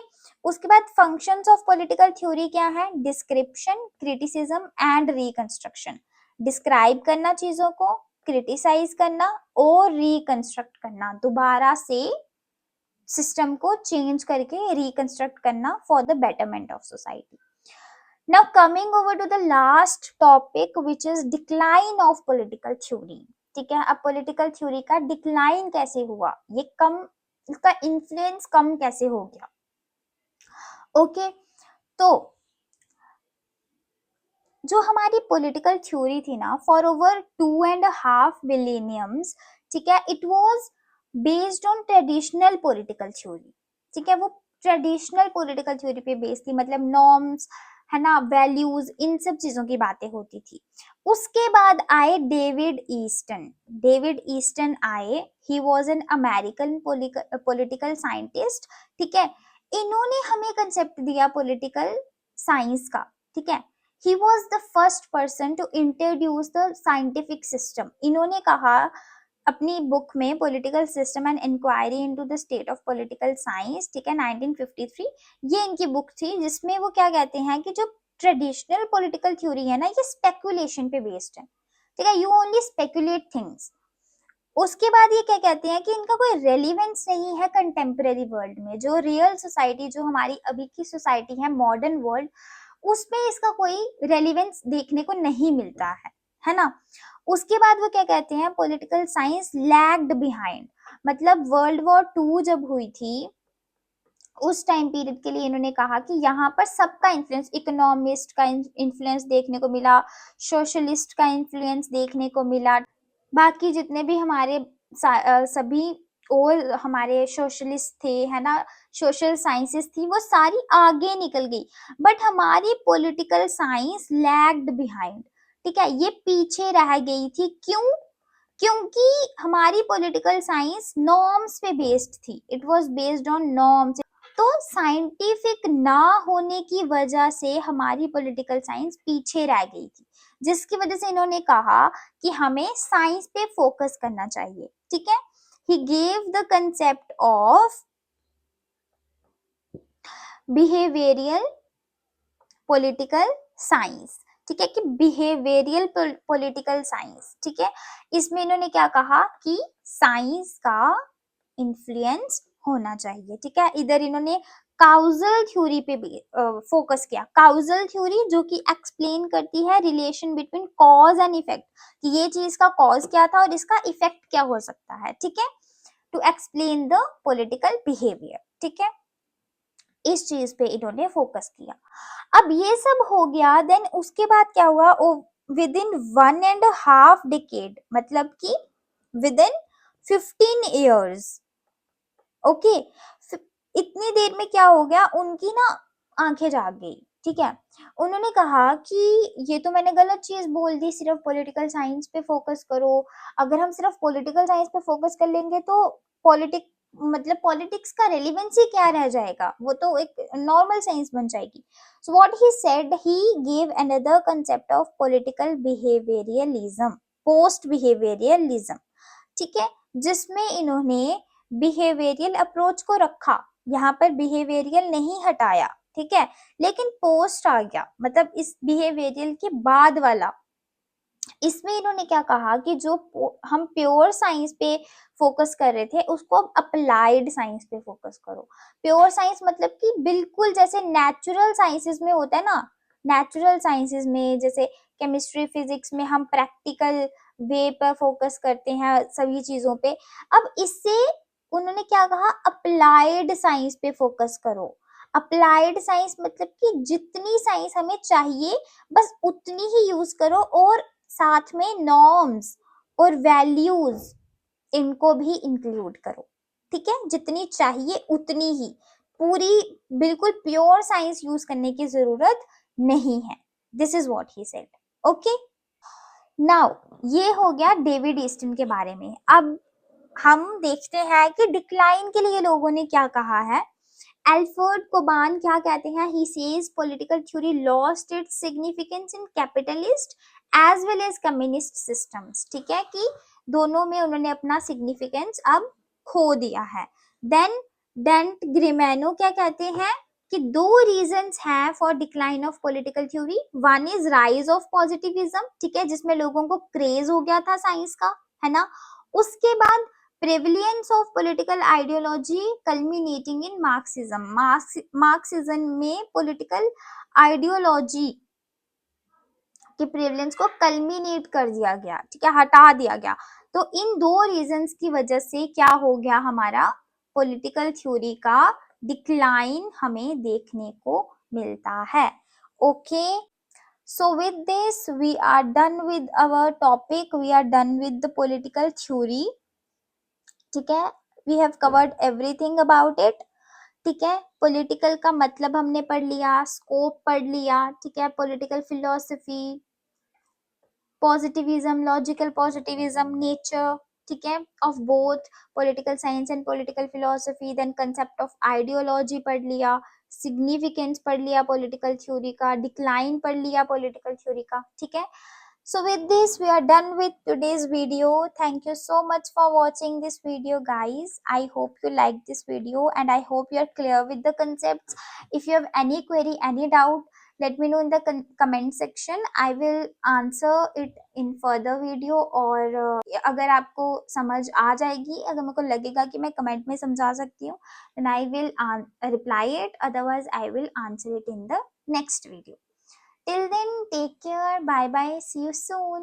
उसके बाद फंक्शंस ऑफ पॉलिटिकल थ्योरी क्या है? Description, criticism and reconstruction. Describe करना चीजों को, क्रिटिसाइज करना और रिकंस्ट्रक्ट करना, दोबारा से सिस्टम को चेंज करके रिकंस्ट्रक्ट करना for the betterment of society. Now coming over to the last topic which is decline of political theory. ठीक है, अब पॉलिटिकल थ्योरी का डिक्लाइन कैसे हुआ, ये कम, इसका इन्फ्लुएंस कम कैसे हो गया. ओके, तो जो हमारी पॉलिटिकल थ्योरी थी ना, फॉर ओवर 2.5 मिलेनियम्स, ठीक है, it was based on traditional political theory. ठीक है, वो ट्रेडिशनल पॉलिटिकल थ्योरी पे बेस्ड थी, मतलब नॉर्म्स, है ना, वैल्यूज, इन सब चीजों की बातें होती थी. उसके बाद आए डेविड ईस्टन आए. He was an American political scientist. ठीक है, इन्होंने हमें कंसेप्ट दिया पॉलिटिकल साइंस का. ठीक है, he was the first person to introduce the scientific system. इन्होंने कहा अपनी बुक में political system and inquiry into the state of political science, ठीक है, 1953, ये इनकी बुक थी, जिसमें वो क्या कहते हैं कि जो ट्रेडिशनल पॉलिटिकल थ्योरी है ना, ये स्पेकुलेशन पे बेस्ड है. ठीक है, यू ओनली स्पेकुलेट थिंग्स. उसके बाद ये क्या कहते हैं कि इनका कोई रेलिवेंस नहीं है कंटेम्परेरी वर्ल्ड में. जो रियल सोसाइटी, जो हमारी अभी की सोसाइटी है, मॉडर्न वर्ल्ड, उसमें इसका कोई रेलिवेंस देखने को नहीं मिलता है ना. उसके बाद वो क्या कहते हैं, पॉलिटिकल साइंस लैग्ड बिहाइंड. मतलब वर्ल्ड वॉर 2 जब हुई थी, उस टाइम पीरियड के लिए इन्होंने कहा कि यहाँ पर सबका इन्फ्लुएंस, इकोनॉमिस्ट का इन्फ्लुएंस देखने को मिला, सोशलिस्ट का इन्फ्लुएंस देखने को मिला, बाकी जितने भी हमारे सभी और हमारे सोशलिस्ट थे, है ना, सोशल साइंसेस थी, वो सारी आगे निकल गई, बट हमारी पॉलिटिकल साइंस लैग्ड बिहाइंड. ठीक है, ये पीछे रह गई थी. क्यों? क्योंकि हमारी पॉलिटिकल साइंस नॉर्म्स पे बेस्ड थी. It was based on norms. तो साइंटिफिक ना होने की वजह से हमारी पॉलिटिकल साइंस पीछे रह गई थी, जिसकी वजह से इन्होंने कहा कि हमें साइंस पे फोकस करना चाहिए. ठीक है, he gave the concept of behavioral political science. ठीक है, कि बिहेवियरल पॉलिटिकल साइंस। ठीक है, इसमें इन्होंने क्या कहा कि साइंस का इन्फ्लुएंस होना चाहिए। ठीक है, इधर इन्होंने काउजल थ्योरी पे भी फोकस किया। काउजल थ्योरी जो कि एक्सप्लेन करती है relation between cause and effect, कि ये चीज का कॉज क्या था और इसका इफेक्ट क्या हो सकता है। ठीक है, to explain the political behaviour. ठीक है, इस चीज पे इन्होंने फोकस किया। अब ये सब हो गया, देन उसके बाद क्या हुआ, विद इन 1.5 डिकेड, मतलब कि विद इन 15 years, ओके, इतनी देर में क्या हो गया, उनकी ना आंखें जाग गई। ठीक है, उन्होंने कहा कि ये तो मैंने गलत चीज बोल दी, सिर्फ पॉलिटिकल साइंस पे फोकस करो। अगर हम सिर्फ पॉलिटिकल साइंस पे फोकस कर लेंगे तो पॉलिटिक मतलब पॉलिटिक्स का रेलिवेंस ही क्या रह जाएगा, वो तो एक नॉर्मल साइंस बन जाएगी। So what he said, he gave another concept of political behaviourism, post behaviourism. ठीक है, जिसमें इन्होंने बिहेवियरल अप्रोच को रखा, यहाँ पर बिहेवियरल नहीं हटाया। ठीक है, लेकिन पोस्ट आ गया, मतलब इस बिहेवियरल के बाद वाला। इसमें इन्होंने क्या कहा कि जो हम प्योर साइंस पे फोकस कर रहे थे उसको अब अप्लाइड साइंस पे फोकस करो। प्योर साइंस मतलब कि बिल्कुल जैसे नेचुरल साइंसेस में होता है ना, नेचुरल साइंसेस में जैसे केमिस्ट्री फिजिक्स में हम प्रैक्टिकल वे पर फोकस करते हैं सभी चीजों पे। अब इससे उन्होंने क्या कहा, अप्लाइड साइंस पे फोकस करो। अप्लाइड साइंस मतलब कि जितनी साइंस हमें चाहिए बस उतनी ही यूज करो, और साथ में नॉर्म्स और वैल्यूज इनको भी इंक्लूड करो। ठीक है, जितनी चाहिए उतनी ही, पूरी बिल्कुल प्योर साइंस यूज करने की जरूरत नहीं है। This is what he said. Okay, now ये हो गया डेविड ईस्टन के बारे में। अब हम देखते हैं कि डिक्लाइन के लिए लोगों ने क्या कहा है। एल्फ्रेड कोबान क्या कहते हैं, he says political theory lost its significance in capitalist as well as communist systems. ठीक है, कि दोनों में उन्होंने अपना सिग्निफिकेंस अब खो दिया है। देन डेंट ग्रिमेनो क्या कहते हैं कि दो रीजंस हैं for decline of political theory. One is rise of positivism, ठीक है, जिसमें लोगों को क्रेज हो गया था साइंस का, है ना। उसके बाद prevalence of political ideology culminating in Marxism. Marxism में पॉलिटिकल आइडियोलॉजी की प्रेवलेंस को कल्मिनेट कर दिया गया, ठीक है, हटा दिया गया। तो इन दो रीजंस की वजह से क्या हो गया, हमारा पॉलिटिकल थ्योरी का डिक्लाइन हमें देखने को मिलता है। Okay, so with this we are done with our topic, we are done with the political theory। ठीक है, we have covered everything about it. ठीक है, पॉलिटिकल का मतलब हमने पढ़ लिया, स्कोप पढ़ लिया। ठीक है, political philosophy, positivism, logical positivism, nature, ठीक है, of both political science and political philosophy. Then concept of ideology पढ़ लिया, सिग्निफिकेंस पढ़ लिया पॉलिटिकल थ्योरी का, डिक्लाइन पढ़ लिया पॉलिटिकल थ्योरी का। ठीक है, so with this we are done with today's video. Thank you so much for watching this video, guys. I hope you like this video and I hope you are clear with the concepts. If you have any query, any doubt, let me know in the comment section. I will answer it in further video। और अगर आपको समझ आ जाएगी, अगर मेरे को लगेगा कि मैं कमेंट में समझा सकती हूँ, then I will reply it, otherwise I will answer it in the next video। Till then, take care. Bye bye. See you soon.